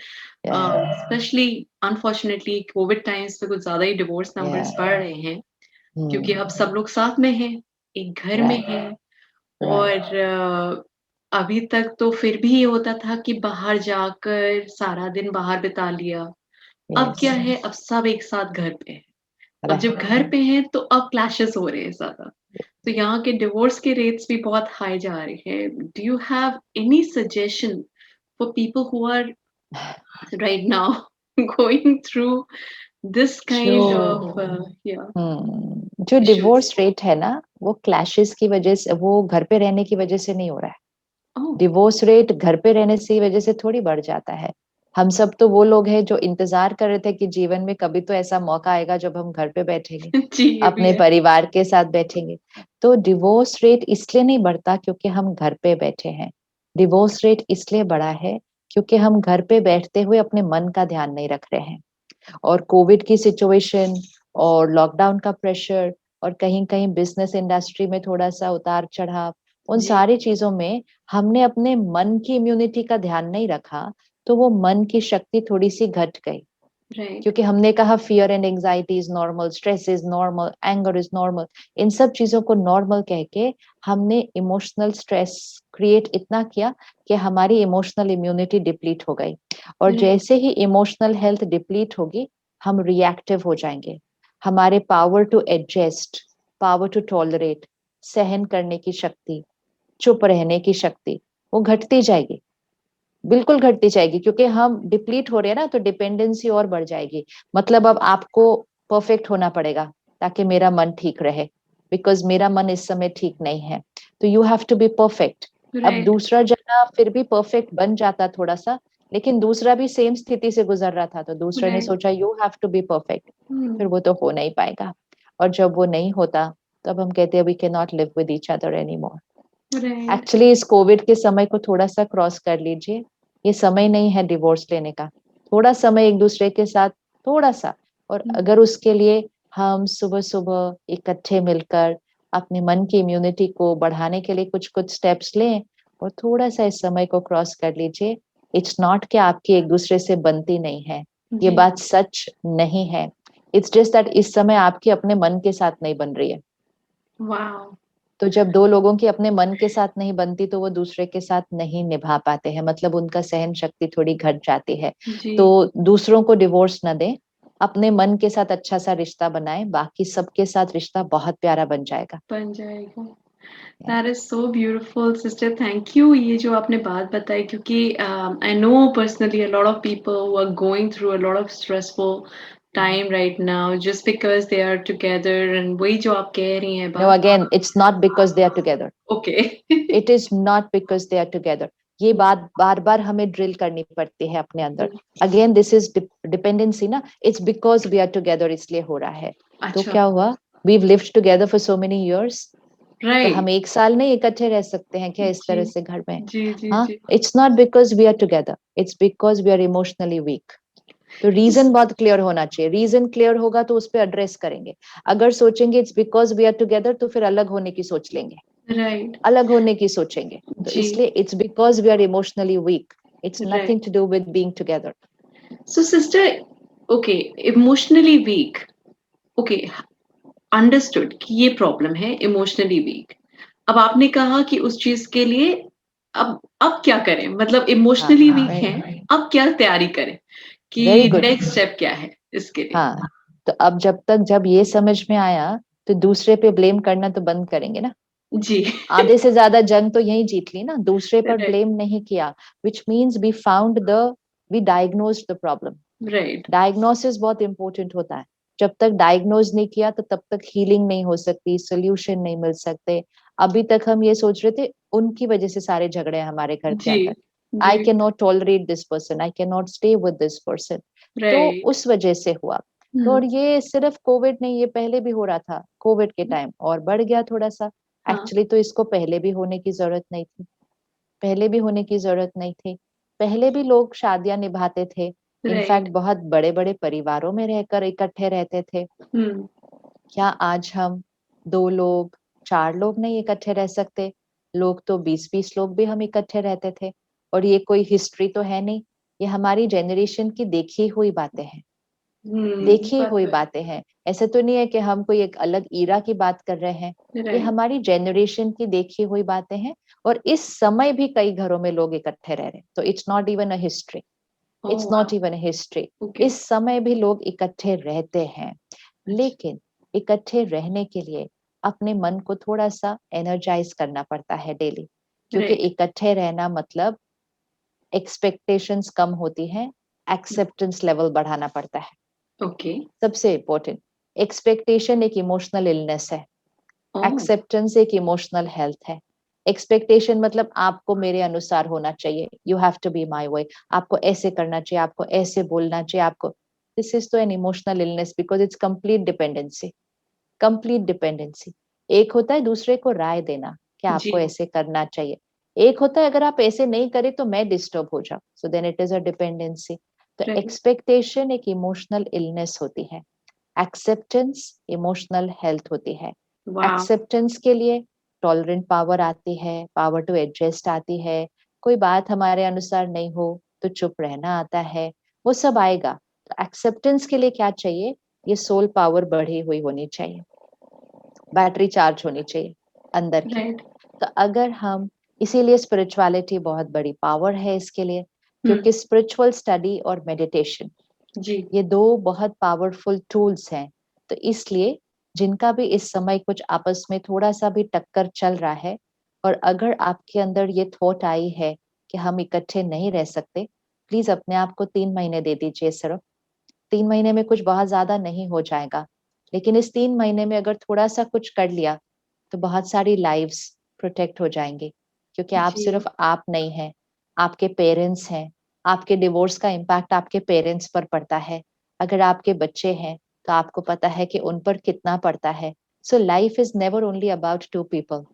स्पेशली अनफॉर्चुनेटली कोविड टाइम्स पे कुछ ज्यादा ही डिवोर्स या, नंबर्स बढ़ रहे हैं क्योंकि अब सब हम्म, लोग साथ में हैं, एक घर में राइट, हैं राइट, और अभी तक तो फिर भी ये होता था कि बाहर जाकर सारा दिन बाहर बिता लिया। अब यस, क्या है, अब सब एक साथ घर पे हैं। अब जब राइट। घर पे हैं तो अब क्लैशेस हो रहे हैं ज़्यादा। तो यहाँ के डिवोर्स के रेट्स भी बहुत हाई जा रहे हैं। Do you have any suggestion for people who are right now going through this जो काइंड ऑफ या जो इश्यूज? डिवोर्स रेट है ना, वो क्लैशेस की वजह से, वो घर पे रहने की वजह से नहीं हो रहा है। ओह! डिवोर्स रेट घर पे रहने की वजह से थोड़ी बढ़ जाता है। हम सब तो वो लोग हैं जो इंतजार कर रहे थे कि जीवन में कभी तो ऐसा मौका आएगा जब हम घर पे बैठेंगे, जी, ये भी अपने है। परिवार के साथ बैठेंगे। तो डिवोर्स रेट इसलिए नहीं बढ़ता क्योंकि हम घर पे बैठे हैं। डिवोर्स रेट इसलिए बढ़ा है क्योंकि हम घर पे बैठते हुए अपने मन का ध्यान नहीं रख रहे हैं, और कोविड की सिचुएशन और लॉकडाउन का प्रेशर, और कहीं कहीं बिजनेस इंडस्ट्री में थोड़ा सा उतार चढ़ाव, उन जी, सारी चीजों में हमने अपने मन की इम्यूनिटी का ध्यान नहीं रखा, तो वो मन की शक्ति थोड़ी सी घट गई। राइट, क्योंकि हमने कहा fear and anxiety is normal, stress is normal, anger is normal, इन सब चीजों को नॉर्मल कह के हमने इमोशनल स्ट्रेस क्रिएट इतना किया कि हमारी इमोशनल इम्यूनिटी डिप्लीट हो गई। और राइट, जैसे ही इमोशनल हेल्थ डिप्लीट होगी, हम रिएक्टिव हो जाएंगे। हमारे power to adjust, power to tolerate, सहन करने की शक्ति, चुप रहने की शक्ति, वो घटती जाएगी, बिल्कुल घटती जाएगी, क्योंकि हम डिप्लीट हो रहे हैं ना, तो डिपेंडेंसी और बढ़ जाएगी। मतलब अब आपको परफेक्ट होना पड़ेगा ताकि मेरा मन ठीक रहे, बिकॉज मेरा मन इस समय ठीक नहीं है, तो you have to be perfect. अब राइट, दूसरा जना फिर भी परफेक्ट बन जाता थोड़ा सा, लेकिन दूसरा भी सेम स्थिति से गुजर रहा था, तो दूसरे ने राइट, सोचा you have to be perfect, फिर हुँ, वो तो हो नहीं पाएगा। और जब वो नहीं होता, तब हम कहते हैं we can not live with each other any more. Right, actually इस कोविड के समय को थोड़ा सा क्रॉस कर लीजिए, ये समय नहीं है डिवोर्स लेने का, थोड़ा समय एक दूसरे के साथ, थोड़ा सा। और हुँ, अगर उसके लिए हम सुबह सुबह इकट्ठे मिलकर अपने मन की इम्यूनिटी को बढ़ाने के लिए कुछ कुछ स्टेप्स लें, और थोड़ा सा इस समय को क्रॉस कर लीजिए। इट्स नॉट कि आपकी एक दूसरे से बनती नहीं है, ये जी, बात सच नहीं है। इट्स जस्ट दैट इस समय आपकी अपने मन के साथ नहीं बन रही है। वॉव! तो जब दो लोगों की अपने मन के साथ नहीं बनती, तो वो दूसरे के साथ नहीं निभा पाते हैं, मतलब उनका सहन शक्ति थोड़ी घट जाती है। जी, तो दूसरों को डिवोर्स न दें, अपने मन के साथ अच्छा सा रिश्ता बनाएं, बाकी सबके साथ रिश्ता बहुत प्यारा बन जाएगा। बन जाएगा। That is so beautiful sister, thank you ये जो आपने बात बताई क्योंकि I know personally a lot of people who are going through a lot of stressful time right now just because they are together and वही जो आप कह रही हैं नो, बात। Again it's not because they are together, okay. It is not because they are together. ये बात बार बार हमें ड्रिल करनी पड़ती है अपने अंदर। अगेन दिस इज डिपेंडेंसी ना, it's because we are together, इसलिए हो रहा है। तो अच्छा, क्या हुआ, we lived together for so many years, तो हम राइट, एक साल नहीं इकट्ठे रह सकते हैं क्या इस जी, तरह से घर में? जी, जी, हाँ, जी। It's not because we are together, it's because we are emotionally weak. तो रीजन बहुत क्लियर होना चाहिए, रीजन क्लियर होगा तो उस पर एड्रेस करेंगे। अगर सोचेंगे it's because we are together तो फिर अलग होने की सोच लेंगे, राइट, अलग होने की सोचेंगे। तो जी, इसलिए it's because we are emotionally weak, it's nothing right. To do with being together. So sister, okay, emotionally weak, okay, understood कि ये प्रॉब्लम है इमोशनली वीक। अब आपने कहा कि उस चीज़ के लिए अब क्या करें? मतलब हाँ इमोशनली वीक राइट, हैं, अब क्या तैयारी करें वेरी कि गुड। नेक्स्ट स्टेप क्या है इसके लिए? हाँ, तो अब जब ये समझ में आया तो दूसरे पे ब्लेम करना तो बंद करेंगे ना। जी। आधे से ज्यादा जंग तो यही जीत ली ना, दूसरे पर राइट, ब्लेम नहीं किया, which means we diagnosed the problem. Right, diagnosis बहुत इंपॉर्टेंट होता है। जब तक डायग्नोज नहीं किया तो तब तक हीलिंग नहीं हो सकती, सोल्यूशन नहीं मिल सकते। अभी तक हम ये सोच रहे थे उनकी वजह से सारे झगड़े हैं हमारे घर के जी, अंदर, जी, I can not tolerate this person, I can not stay with this person, तो राइट, उस वजह से हुआ। तो हुँ, और ये सिर्फ कोविड नहीं, ये पहले भी हो रहा था, कोविड के टाइम और बढ़ गया थोड़ा सा। हाँ, एक्चुअली तो इसको पहले भी होने की जरूरत नहीं थी, पहले भी होने की जरूरत नहीं थी। पहले भी लोग शादियां निभाते थे, इनफैक्ट राइट, बहुत बड़े बड़े परिवारों में रहकर इकट्ठे रहते थे। हुँ, क्या आज हम 2 लोग, 4 लोग नहीं इकट्ठे रह सकते? लोग तो 20-20 लोग भी हम इकट्ठे रहते थे। और ये कोई हिस्ट्री तो है नहीं, ये हमारी जनरेशन की देखी हुई बातें हैं, देखी बात हुई तो है, बातें हैं। ऐसे तो नहीं है कि हम कोई एक अलग ईरा की बात कर रहे हैं, ये राइट, हमारी जनरेशन की देखी हुई बातें हैं। और इस समय भी कई घरों में लोग इकट्ठे रह रहे हैं, तो it's not even a history, oh it's not wow! Even history. Okay, इस समय भी लोग इकट्ठे रहते हैं, अच्छा, लेकिन इकट्ठे रहने के लिए अपने मन को थोड़ा सा एनर्जाइज करना पड़ता है डेली। क्योंकि राइट, इकट्ठे रहना मतलब एक्सपेक्टेशंस कम होती हैं, एक्सेप्टेंस लेवल बढ़ाना पड़ता है। ओके, सबसे इम्पोर्टेंट, एक्सपेक्टेशन एक इमोशनल इलनेस है, ओह! एक्सेप्टेंस एक इमोशनल हेल्थ है। एक्सपेक्टेशन मतलब आपको मेरे अनुसार होना चाहिए, you have to be my way, आपको ऐसे करना चाहिए, आपको ऐसे बोलना चाहिए, आपको, दिस इज तो an emotional illness because it's complete dependency, complete dependency. एक होता है दूसरे को राय देना कि जी, आपको ऐसे करना चाहिए, एक होता है अगर आप ऐसे नहीं करें तो मैं डिस्टर्ब हो जाऊं, so then it is a dependency. तो राइट, एक्सपेक्टेशन एक इमोशनल इलनेस होती है, एक्सेप्टेंस इमोशनल हेल्थ होती है। वाओ! एक्सेप्टेंस के लिए टॉलरेंट पावर आती है, पावर टू एडजस्ट आती है, कोई बात हमारे अनुसार नहीं हो तो चुप रहना आता है, वो सब आएगा। तो एक्सेप्टेंस के लिए क्या चाहिए, ये सोल पावर बढ़ी हुई होनी चाहिए, बैटरी चार्ज होनी चाहिए अंदर की। राइट, तो अगर हम, इसीलिए स्पिरिचुअलिटी बहुत बड़ी पावर है इसके लिए, हुँ, क्योंकि स्पिरिचुअल स्टडी और मेडिटेशन, जी, ये 2 बहुत पावरफुल टूल्स हैं। तो इसलिए जिनका भी इस समय कुछ आपस में थोड़ा-सा भी टक्कर चल रहा है, और अगर आपके अंदर ये थॉट आई है कि हम इकट्ठे नहीं रह सकते, प्लीज़ अपने आप को 3 महीने दे दीजिए सिर्फ। 3 महीने में कुछ बहुत ज़्यादा नहीं हो जाएगा। लेकिन इस 3 महीने में अगर थोड़ा-सा कुछ कर लिया, तो बहुत सारी लाइव्स प्रोटेक्ट हो जाएँगी। क्योंकि आप जी, सिर्फ आप नहीं हैं, आपके पेरेंट्स हैं, आपके डिवोर्स का इम्पैक्ट आपके पेरेंट्स पर पड़ता है। अगर आपके बच्चे हैं, तो आपको पता है कि उन पर कितना पड़ता है। So life is never only about 2 people,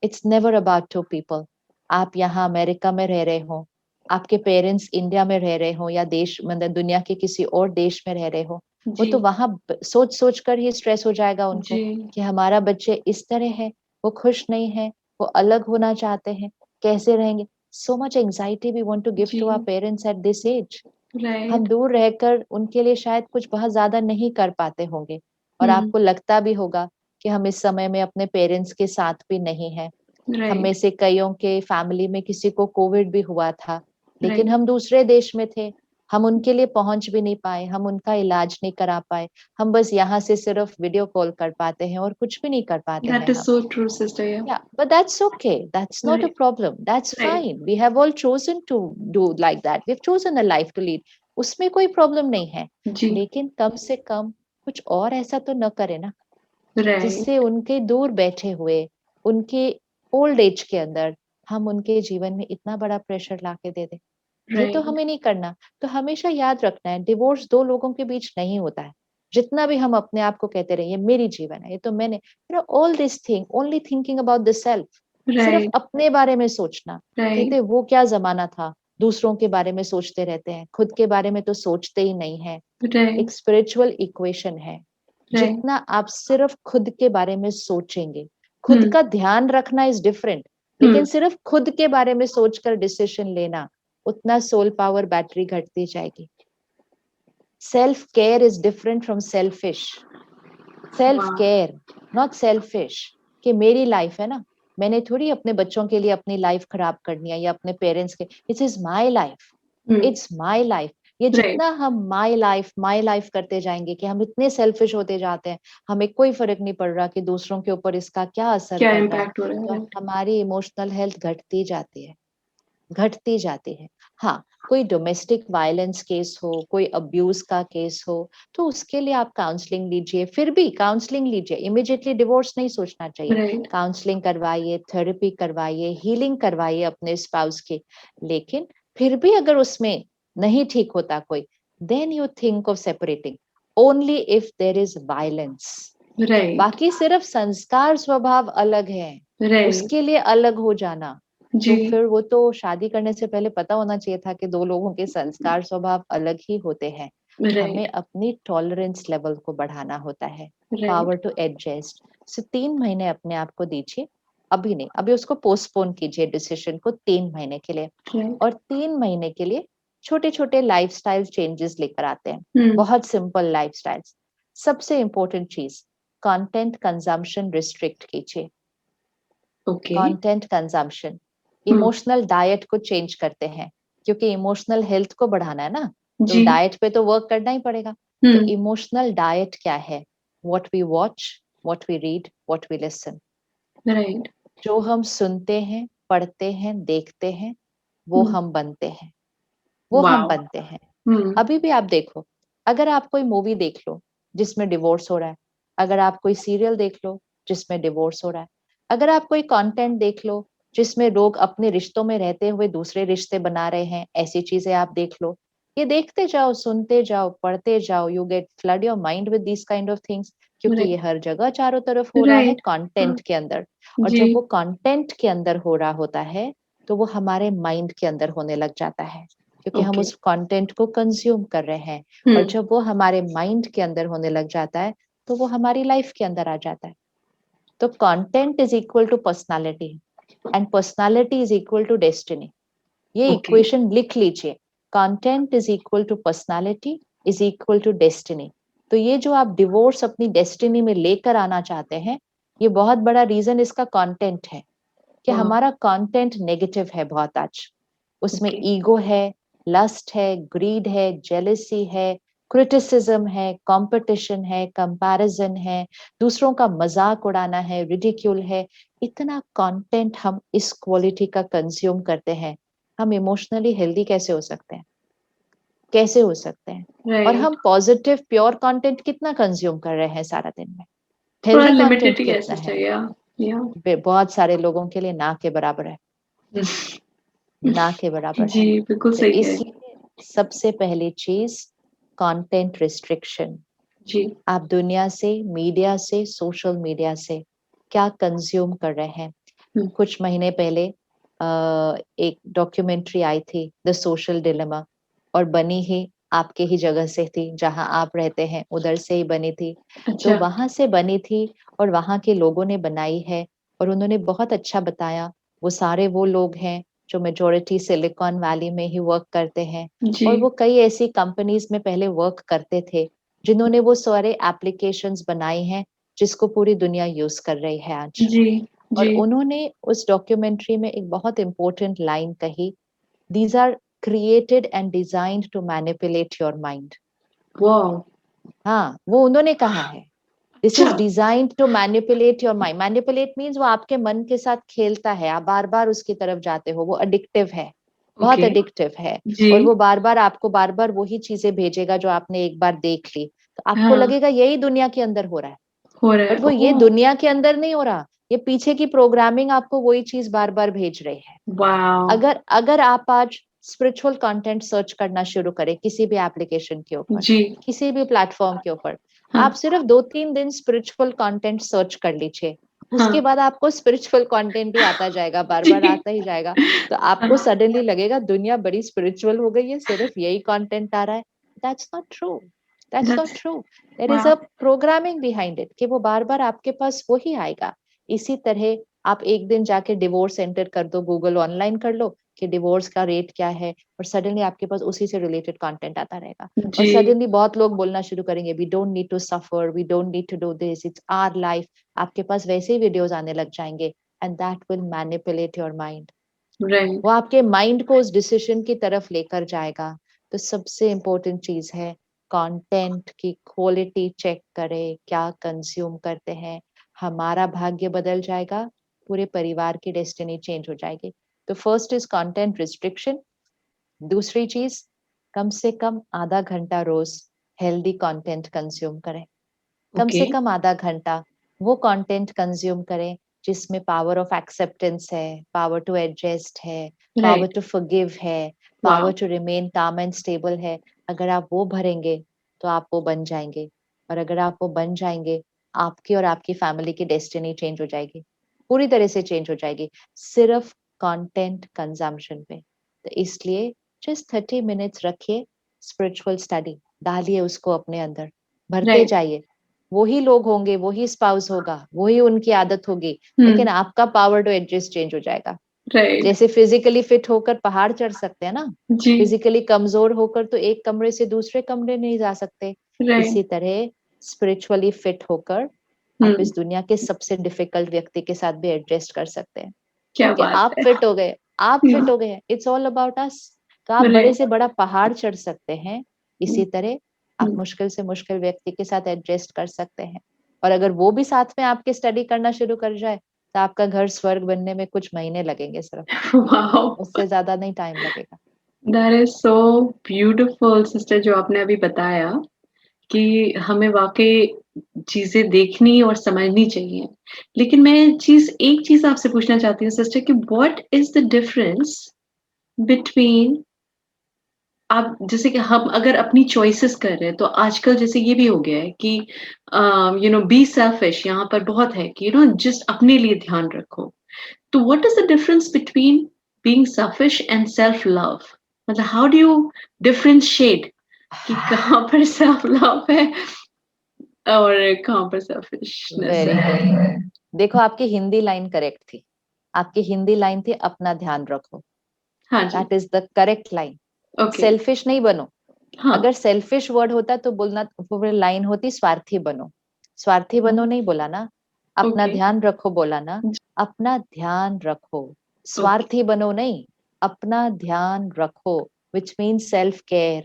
it's never about 2 people. आप यहाँ अमेरिका में रह रहे हो, आपके पेरेंट्स इंडिया में रह रहे हो या देश मतलब दुनिया के किसी और देश में रह रहे हो, वो जी, तो वहाँ सोच-सोच कर ही स्ट्रेस हो जाएगा उनको जी, कि हमारा बच्चे इस तरह है, वो खुश नहीं है, वो अलग होना चाहते हैं, कैसे रहेंगे? So much anxiety we want to give जी, to our parents at this age. हम राइट, दूर रहकर उनके लिए शायद कुछ बहुत ज़्यादा नहीं कर पाते होंगे, और हुँ, आपको लगता भी होगा कि हम इस समय में अपने पेरेंट्स के साथ भी नहीं हैं। हम में राइट, से कइयों के फैमिली में किसी को कोविड भी हुआ था, लेकिन राइट, हम दूसरे देश में थे, हम उनके लिए पहुँच भी नहीं पाए, हम उनका इलाज नहीं करा पाए, हम बस यहाँ से सिर्फ वीडियो कॉल कर पाते हैं और कुछ भी नहीं कर पाते दैट हैं इज़ हम। सो ट्रू सिस्टर, या, Yeah, but that's okay. That's not a right, problem. That's right, fine. We have all chosen to do like that. We've chosen a life to lead. उसमें कोई problem नहीं है, जी, लेकिन कम से कम कुछ और ऐसा तो न करे ना, राइट, जिससे उनके दूर बैठे हुए, उनके ओल्ड एज के अंदर हम उनके जीवन में इतना बड़ा प्रेशर लाके दे दें। ये तो राइट, हमें नहीं करना। तो हमेशा याद रखना है, डिवोर्स 2 लोगों के बीच नहीं होता है। जितना भी हम अपने आप को कहते रहे, ये मेरी जीवन है, ये तो मैंने, all this thing only thinking about the self. सिर्फ राइट, अपने बारे में सोचना। कहते राइट, हैं, वो क्या ज़माना था, दूसरों के बारे में सोचते रहते हैं, खुद के बारे में तो सोचते ही नहीं हैं। राइट, एक स्पिरिचुअल इक्वेशन है, राइट, जितना आप सिर्फ खुद के बारे में सोचेंगे, खुद हुँ, का ध्यान रखना इज़ डिफरेंट, लेकिन हुँ, सिर्फ खुद के बारे में सोचकर डिसीजन लेना, उतना सोल पावर बैटरी घटती जाएगी। Self care is different from selfish. Self वाह! केयर, नॉट सेल्फिश, कि मेरी लाइफ है ना, मैंने थोड़ी अपने बच्चों के लिए अपनी लाइफ खराब करनी है या अपने पेरेंट्स के, this is my life. Hmm, it's my life. ये राइट, जितना हम माय लाइफ करते जाएंगे, कि हम इतने सेल्फिश होते जाते हैं, हमें कोई फर्क नहीं पड़ रहा कि दूसरों के ऊपर इसका क्या असर क्या पड़ रहा है, इम्पैक्ट हो रहा है, तो राइट, हमारी इमोशनल हेल्थ घटती जाती है, घटती जाती है। हाँ, कोई डोमेस्टिक वायलेंस केस हो, कोई अब्यूज का केस हो, तो उसके लिए आप काउंसलिंग लीजिए, फिर भी काउंसलिंग लीजिए, इमीडिएटली डिवोर्स नहीं सोचना चाहिए। राइट, काउंसलिंग करवाइए, थेरेपी करवाइए, हीलिंग करवाइए अपने स्पाउस की। लेकिन फिर भी अगर उसमें नहीं ठीक होता कोई, then you think of separating, only if there is violence. Right, बाकी सिर्फ संस्कार स्वभाव अलग है, राइट, उसके लिए अलग हो जाना, तो जी, फिर वो तो शादी करने से पहले पता होना चाहिए था कि 2 लोगों के संस्कार स्वभाव अलग ही होते हैं। हमें राइट, अपनी टॉलरेंस लेवल को बढ़ाना होता है, राइट, पावर टू एडजस्ट। सो 3 महीने अपने आप को दीजिए, अभी नहीं, अभी उसको पोस्टपोन कीजिए डिसीजन को 3 महीने के लिए, राइट, और 3 महीने के लिए छोटे-छोटे लाइफस्टाइल चेंजेस लेकर आते हैं, हुँ, बहुत सिंपल लाइफस्टाइल्स। सबसे इम्पोर्टेंट चीज़, कंटेंट कंजम्पशन रिस्ट्रिक्ट कीजिए। ओके, कंटेंट कंजम्पशन, हुँ, इमोशनल डाइट को चेंज करते हैं, क्योंकि इमोशनल हेल्थ को बढ़ाना है ना, तो जी, डाइट पे तो वर्क करना ही पड़ेगा। तो हुँ, इमोशनल डाइट क्या है? What we watch, what we read, what we listen. Right, जो हम सुनते हैं, पढ़ते हैं, देखते हैं, वो हुँ, हम बनते हैं, वो हम वॉव! बनते हैं। हुँ, अभी भी आप देखो, अगर आप कोई मूवी देख लो जिसमें डिवोर्स हो रहा है, अगर आप कोई सीरियल देख लो जिसमें डिवोर्स हो रहा है, अगर आप कोई कंटेंट देख लो जिसमें लोग अपने रिश्तों में रहते हुए दूसरे रिश्ते बना रहे हैं, ऐसी चीजें आप देख लो। ये देखते जाओ, सुनते जाओ, पढ़ते जाओ, you get flood your mind with this kind of things, क्योंकि ये राइट, हर जगह चारों तरफ हो रहा है राइट, हाँ, कंटेंट के अंदर। और जी, जब वो कंटेंट के अंदर हो रहा होता है, तो वो हमारे माइंड के अंदर होने लग जाता है, क्योंकि हम ओके, उस कंटेंट को कंज्यूम कर रहे हैं। और हुँ, जब वो हमारे माइंड के अंदर होने लग जाता है, तो वो हमारी लाइफ के अंदर आ जाता है। तो content is equal to personality, and personality is equal to destiny. ये ओके, इक्वेशन लिख लीजिए, content is equal to personality is equal to destiny. तो ये जो आप डिवोर्स अपनी डेस्टिनी में लेकर आना चाहते हैं, ये बहुत बड़ा रीजन इसका कंटेंट है, कि वॉव! हमारा कंटेंट नेगेटिव है बहुत आज। उसमें ओके, ईगो है, लस्ट है, ग्रीड है, जेलसी है, क्रिटिसिज्म है, कंपटीशन है, कंपैरिजन है, दूसरों का मजाक उड़ाना है, रिडिक्यूल है। इतना कंटेंट हम इस क्वालिटी का कंज्यूम करते हैं, हम इमोशनली हेल्दी कैसे हो सकते हैं? कैसे हो सकते हैं? और राइट, हम पॉजिटिव प्योर कंटेंट कितना कंज्यूम कर रहे हैं सारा दिन में? थोड़ा हेल्दी लिमिटेड कंटेंट ही कह कितना सकते है? हैं या बहुत सारे लोगों के लिए ना के बराबर है, ना के बराबर जी, है। बिल्कुल तो सही कह रहे हैं। इसलिए सबसे पहली चीज, कंटेंट रिस्ट्रिक्शन। जी, आप दुनिया से, मीडिया से, सोशल मीडिया से क्या कंज्यूम कर रहे हैं? हुँ, कुछ महीने पहले एक डॉक्यूमेंट्री आई थी, द सोशल डिलेमा, और बनी ही आपके ही जगह से थी, जहां आप रहते हैं उधर से ही बनी थी। तो अच्छा, वहां से बनी थी, और वहां के लोगों ने बनाई है, और उन्होंने बहुत अच्छा बताया। वो सारे वो लोग हैं जो मेजोरिटी सिलिकॉन वैली में ही वर्क करते हैं, जी, और वो कई ऐसी कंपनीज में पहले वर्क करते थे, जिन्होंने वो सारे एप्लीकेशंस बनाई हैं, जिसको पूरी दुनिया यूज कर रही है आज। जी, और जी, उन्होंने उस डॉक्यूमेंट्री में एक बहुत इंपॉर्टेंट लाइन कही, these are created and designed to manipulate your mind. Wow! हाँ, वो उन्होंने कहा है, दिस अच्छा, is designed to manipulate your mind. Manipulate means वो आपके मन के साथ खेलता है, आप बार बार उसकी तरफ जाते हो, वो अडिक्टिव है, बहुत ओके, अडिक्टिव है। जी, और वो बार बार आपको बार बार वही चीजें भेजेगा जो आपने एक बार देख ली, तो आपको हाँ, लगेगा यही दुनिया के अंदर हो रहा है। हो रहा है, बट वो ये ओह! दुनिया के अंदर नहीं हो रहा, ये पीछे की प्रोग्रामिंग आपको वही चीज बार बार भेज रही है। वाओ! अगर अगर आप आज स्पिरिचुअल कंटेंट सर्च करना शुरू करें किसी भी एप्लीकेशन के ऊपर, जी, किसी भी प्लेटफॉर्म के ऊपर, हाँ, आप सिर्फ 2-3 दिन स्पिरिचुअल कंटेंट सर्च कर लीजिए। हाँ, उसके बाद आपको स्पिरिचुअल कंटेंट ही आता जाएगा, बार-बार जी, आता ही जाएगा। तो हाँ, आपको सडनली लगेगा दुनिया बड़ी स्पिरिचुअल हो गई है, सिर्फ यही कंटेंट आ रहा है। That's not true, that's not that's true. There is wow! A programming behind it कि वो बार-बार आपके पास वही आएगा। इसी तरह आप एक दिन जाके डिवोर्स एंटर कर दो, गूगल ऑनलाइन कर लो कि डिवोर्स का रेट क्या है, और सडनली आपके पास उसी से रिलेटेड कंटेंट आता रहेगा। और जी, सडनली बहुत लोग बोलना शुरू करेंगे, we don't need to suffer, we don't need to do this, it's our life. आपके पास वैसे ही वीडियोस आने लग जाएंगे, and that will manipulate your mind. Right, वो आपके माइंड को उस डिसीजन की तरफ लेकर जाएगा। तो सबसे इम्पोर्टेंट चीज है, कंटेंट की क्वालिटी चेक करें, क्या कंज्यूम करते हैं। हमारा भाग्य बदल जाएगा, पूरे परिवार की डेस्टिनी चेंज हो जाएगी। तो फर्स्ट इज कंटेंट रिस्ट्रिक्शन। दूसरी चीज, कम से कम आधा घंटा रोज हेल्दी कंटेंट कंज्यूम करें। कम ओके, से कम आधा घंटा वो कंटेंट कंज्यूम करें जिसमें पावर ऑफ एक्सेप्टेंस है, पावर टू एडजस्ट है, पावर राइट, टू फॉरगिव है, power wow! To remain calm and stable है। अगर आप वो भरेंगे तो आप वो बन जाएंगे, और अगर आप वो बन जाएंगे, आपकी और आपकी फैमिली की डेस्टिनी चेंज हो जाएगी, पूरी तरह से चेंज हो जाएगी, सिर्फ कंटेंट कंजम्पशन पे। तो इसलिए जस्ट 30 मिनट्स रखिए, स्पिरिचुअल स्टडी डालिए उसको अपने अंदर, भरते राइट, जाइए। वही लोग होंगे, वही स्पाउस होगा, वही उनकी आदत होगी, लेकिन हुँ, आपका पावर टू एडजस्ट चेंज हो जाएगा। राइट, जैसे फिजिकली फिट होकर पहाड़ चढ़ सकते हैं ना, जी, फिजिकली कमजोर होकर तो एक कमरे से दूसरे कमरे नहीं जा सकते। राइट, इसी तरह स्पिरिचुअली फिट होकर हुँ, आप इस दुनिया के सबसे डिफिकल्ट व्यक्ति के साथ भी एडजस्ट कर सकते हैं, क्या क्योंकि बात आप है! फिट हो गए, आप फिट हुँ, हो गए, इट्स ऑल अबाउट अस। तो आप बड़े राइट, से बड़ा पहाड़ चढ़ सकते हैं, हुँ, इसी तरह आप हुँ, मुश्किल से मुश्किल व्यक्ति के साथ एडजस्ट कर सकते हैं। और अगर वो भी साथ में आपकी स्टडी करना शुरू कर जाए, तो आपका घर स्वर्ग बनने में कुछ महीने लगेंगे सिर्फ, वाओ! उससे ज्यादा नहीं टाइम लगेगा। That is so beautiful sister जो आपने अभी बताया कि हमें वाक़ई चीज़ें देखनी और समझनी चाहिए। लेकिन मैं एक चीज़ आपसे पूछना चाहती हूँ सिस्टर कि what is the difference between आप जैसे कि हम अगर अपनी चॉइसेस कर रहे हैं तो आजकल जैसे ये भी हो गया है कि बी सेल्फिश यहाँ पर बहुत है कि जस्ट अपने लिए ध्यान रखो। तो what is the difference between being selfish and self love? मतलब हाउ डू यू डिफरेंशिएट कि कहाँ पर सेल्फ लव है और कहाँ पर सेल्फिशनेस वेरी है? गुड। देखो, आपकी हिंदी लाइन करेक्ट थी। आपकी हिंदी लाइन थी, अपना ध्यान रखो। हाँ जी, that is the correct line. Okay, selfish नहीं बनो। हाँ, अगर सेल्फिश वर्ड होता तो बोलना, वो लाइन होती स्वार्थी बनो। स्वार्थी बनो ओह! नहीं बोला ना, अपना ओके, ध्यान रखो बोला ना। जी, अपना ध्यान रखो, ओके, स्वार्थी बनो नहीं, अपना ध्यान रखो, which means self care.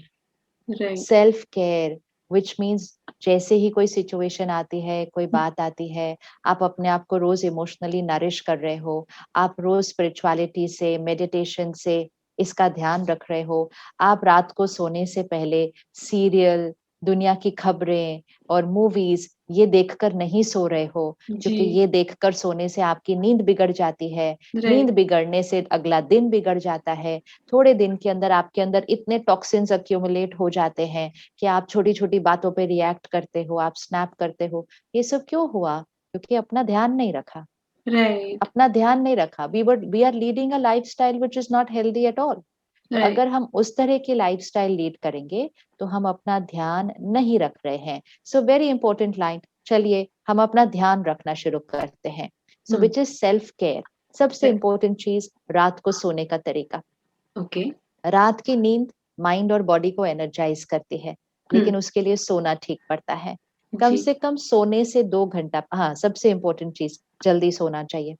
Right, self care which means जैसे ही कोई सिचुएशन आती है, कोई हुँ, बात आती है, आप अपने आप को रोज इमोशनली नरिश कर रहे हो, आप रोज स्पिरिचुअलिटी से, मेडिटेशन से इसका ध्यान रख रहे हो, आप रात को सोने से पहले सीरियल, दुनिया की खबरें और मूवीज ये देखकर नहीं सो रहे हो, जी, क्योंकि ये देखकर सोने से आपकी नींद बिगड़ जाती है। नींद राइट, बिगड़ने से अगला दिन बिगड़ जाता है। थोड़े दिन के अंदर आपके अंदर इतने टॉक्सिन्स अक्यूमुलेट हो जाते हैं कि आप छोटी-छोटी बातों पे रिएक्ट करते हो, आप स्नैप करते हो। ये सब क्यों हुआ? क्योंकि अपना ध्यान नहीं रखा। राइट, अपना ध्यान नहीं रखा। We are leading a lifestyle which is not healthy at all. तो राइट, अगर हम उस तरह की लाइफस्टाइल लीड करेंगे, तो हम अपना ध्यान नहीं रख रहे हैं। सो वेरी इंपॉर्टेंट लाइन, चलिए हम अपना ध्यान रखना शुरू करते हैं। सो हुँ, व्हिच इज़ सेल्फ केयर। सबसे राइट, इंपॉर्टेंट चीज़, रात को सोने का तरीका। ओके, रात की नींद माइंड और बॉडी को एनर्जाइज करती है, हुँ, लेकिन उसके लिए सोना ठीक पड़ता है। कम जी, से कम सोने से 2 घंटा, हाँ, सबसे इम्पोर्टेंट चीज, जल्दी सोना चाहिए।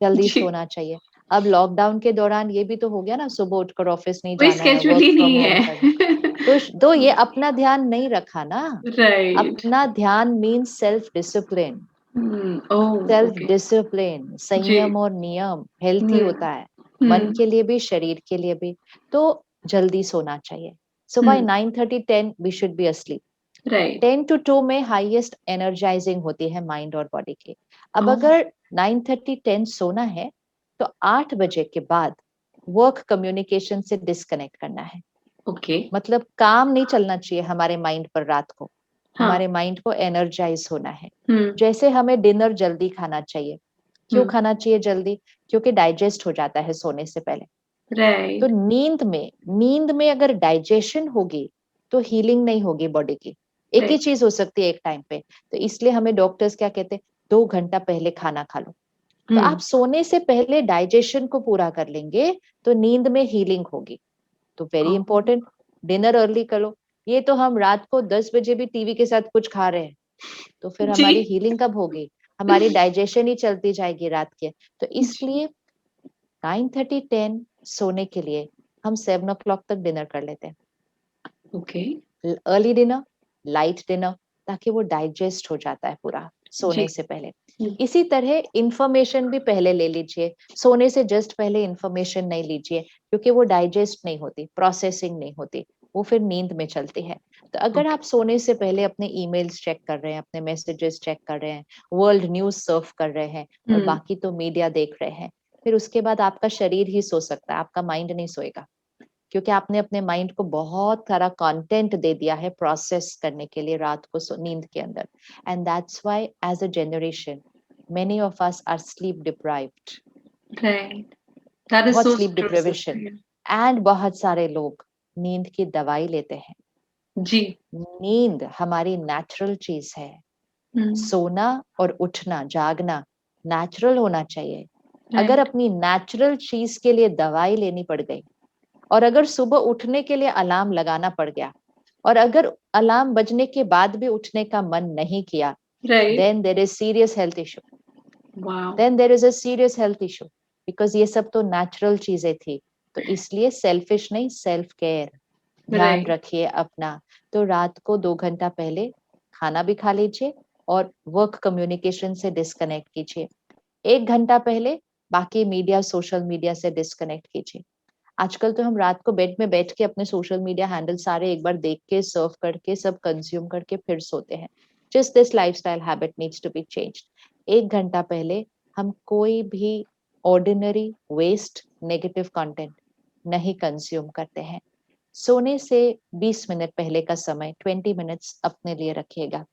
जल्दी जी, सोना चाहिए। अब लॉकडाउन के दौरान ये भी तो हो गया ना, सुबह उठकर ऑफिस नहीं कोई जाना है, स्केड्यूल वर्क ही फ्रॉम नहीं होम करना। है। तो ये अपना ध्यान नहीं रखा ना। राइट, अपना ध्यान मीन्स सेल्फ डिसिप्लिन। हुँ, ओह! सेल्फ ओके, डिसिप्लिन, जी, संयम और नियम हेल्थी हुँ, होता है, मन हुँ, के लिए भी, शरीर के लिए भी। तो जल्दी सोना चाहिए। सो बाय हुँ, 9:30 10 we should be asleep. Right, 10 to 2 में हाईएस्ट एनर्जाइजिंग होती है माइंड और बॉडी की। अब ओह! अगर 9:30 10 सोना है, तो 8 बजे के बाद वर्क कम्युनिकेशन से डिस्कनेक्ट करना है। ओके। मतलब काम नहीं चलना चाहिए हमारे माइंड पर रात को, हाँ। हमारे माइंड को एनर्जाइज होना है। हुँ, जैसे हमें डिनर जल्दी खाना चाहिए, क्यों हुँ। खाना चाहिए जल्दी? क्योंकि डाइजेस्ट हो जाता है सोने से पहले। तो राइट। नींद में अगर डाइजेशन होगी तो हीलिंग नहीं होगी बॉडी की। एक ही राइट। चीज हो सकती है एक टाइम पे। तो इसलिए हमें डॉक्टर्स क्या कहते हैं, 2 घंटा पहले खाना खा लो। तो हुँ। आप सोने से पहले डाइजेशन को पूरा कर लेंगे तो नींद में हीलिंग होगी। तो वेरी ओह! इंपॉर्टेंट, डिनर अर्ली करो। ये तो हम रात को 10 बजे भी टीवी के साथ कुछ खा रहे हैं, तो फिर जी। हमारी हीलिंग कब होगी? हमारी डाइजेशन ही चलती जाएगी रात के। तो जी। इसलिए 9:30 10 सोने के लिए हम 7 o'clock तक डिनर कर लेते हैं। Okay. Early dinner, light dinner, ताकि वो डाइजेस्ट हो जाता है पूरा जी। सोने से पहले। हुँ, इसी तरह इंफॉर्मेशन भी पहले ले लीजिए, सोने से जस्ट पहले इंफॉर्मेशन नहीं लीजिए, क्योंकि वो डाइजेस्ट नहीं होती, प्रोसेसिंग नहीं होती, वो फिर नींद में चलती है। तो अगर ओके। आप सोने से पहले अपने ईमेल्स चेक कर रहे हैं, अपने मैसेजेस चेक कर रहे हैं, वर्ल्ड न्यूज़ सर्फ कर रहे हैं और हुँ, बाकी तो मीडिया देख रहे हैं, फिर उसके बाद आपका शरीर ही सो सकता है, आपका माइंड नहीं सोएगा। क्योंकि आपने अपने माइंड को बहुत सारा कंटेंट दे दिया है प्रोसेस करने के लिए रात को नींद के अंदर। And that's why as a generation many of us are sleep deprived, right. That is बहुत so sleep true deprivation. Sister. And बहुत सारे लोग नींद की दवाई लेते हैं। जी। नींद हमारी नेचुरल चीज है। हुँ, सोना और उठना, जागना नेचुरल होना चाहिए। अगर राइट। अपनी नेचुरल चीज के लिए दवाई लेनी पड़ गई, और अगर सुबह उठने के लिए अलार्म लगाना पड़ गया, और अगर अलार्म बजने के बाद भी उठने का मन नहीं किया, right. then there is serious health issue, wow! then there is a serious health issue, because ये सब तो नेचुरल चीजें थी। तो इसलिए सेल्फिश नहीं, सेल्फ केयर, ध्यान राइट। रखिए अपना। तो रात को 2 घंटा पहले खाना भी खा लीजिए और वर्क कम्युनिकेशन से डिस्कनेक्ट कीजिए। 1 घंटा पहले बाकी मीडिया, सोशल मीडिया से डिस्कनेक्ट कीजिए। आजकल तो हम रात को बेड में बैठ के अपने सोशल मीडिया हैंडल सारे एक बार देख के, सर्व करके, सब कंज्यूम करके फिर सोते हैं। Just this lifestyle habit needs to be changed. 1 घंटा पहले हम कोई भी ऑर्डिनरी वेस्ट, नेगेटिव कंटेंट नहीं कंज्यूम करते हैं। सोने से 20 मिनट पहले का समय, 20 मिनट्स अपने लिए रखिएगा,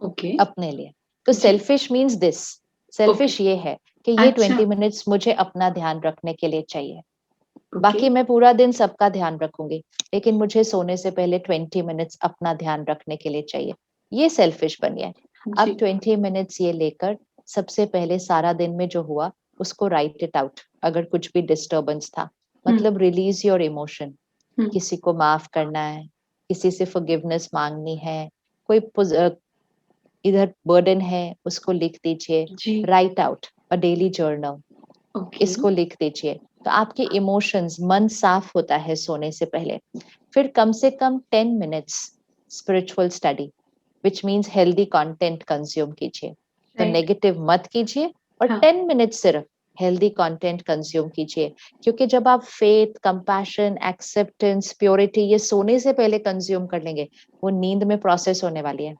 ओके। अपने लिए। तो जी। Selfish means this, okay. Selfish ये है कि ये अच्छा। 20 मिनट्स मुझे अपना ध्यान रखने के लिए चाहिए। ओके। बाकी मैं पूरा दिन सबका ध्यान रखूंगी, लेकिन मुझे सोने से पहले 20 मिनट्स अपना ध्यान रखने के लिए चाहिए। ये सेल्फिश बनिए। अब जी। 20 मिनट्स ये लेकर सबसे पहले सारा दिन में जो हुआ उसको राइट इट आउट। अगर कुछ भी डिस्टर्बेंस था, हुँ, मतलब रिलीज योर इमोशन। हुँ। किसी को माफ करना है, किसी से फॉरगिवनेस मांगनी है, कोई इधर बर्डन है, उसको लिख दीजिए। जी। Write out a daily journal, okay. इसको लिख दीजिए। तो आपके इमोशंस, मन साफ होता है सोने से पहले। फिर कम से कम 10 minutes spiritual study, which means healthy content consume कीजिए। तो राइट। नेगेटिव मत कीजिए, और हाँ। 10 मिनट्स सिर्फ हेल्दी कंटेंट कंज्यूम कीजिए। क्योंकि जब आप फेथ, कंपैशन, एक्सेप्टेंस, प्योरिटी ये सोने से पहले कंज्यूम कर लेंगे, वो नींद में प्रोसेस होने वाली है,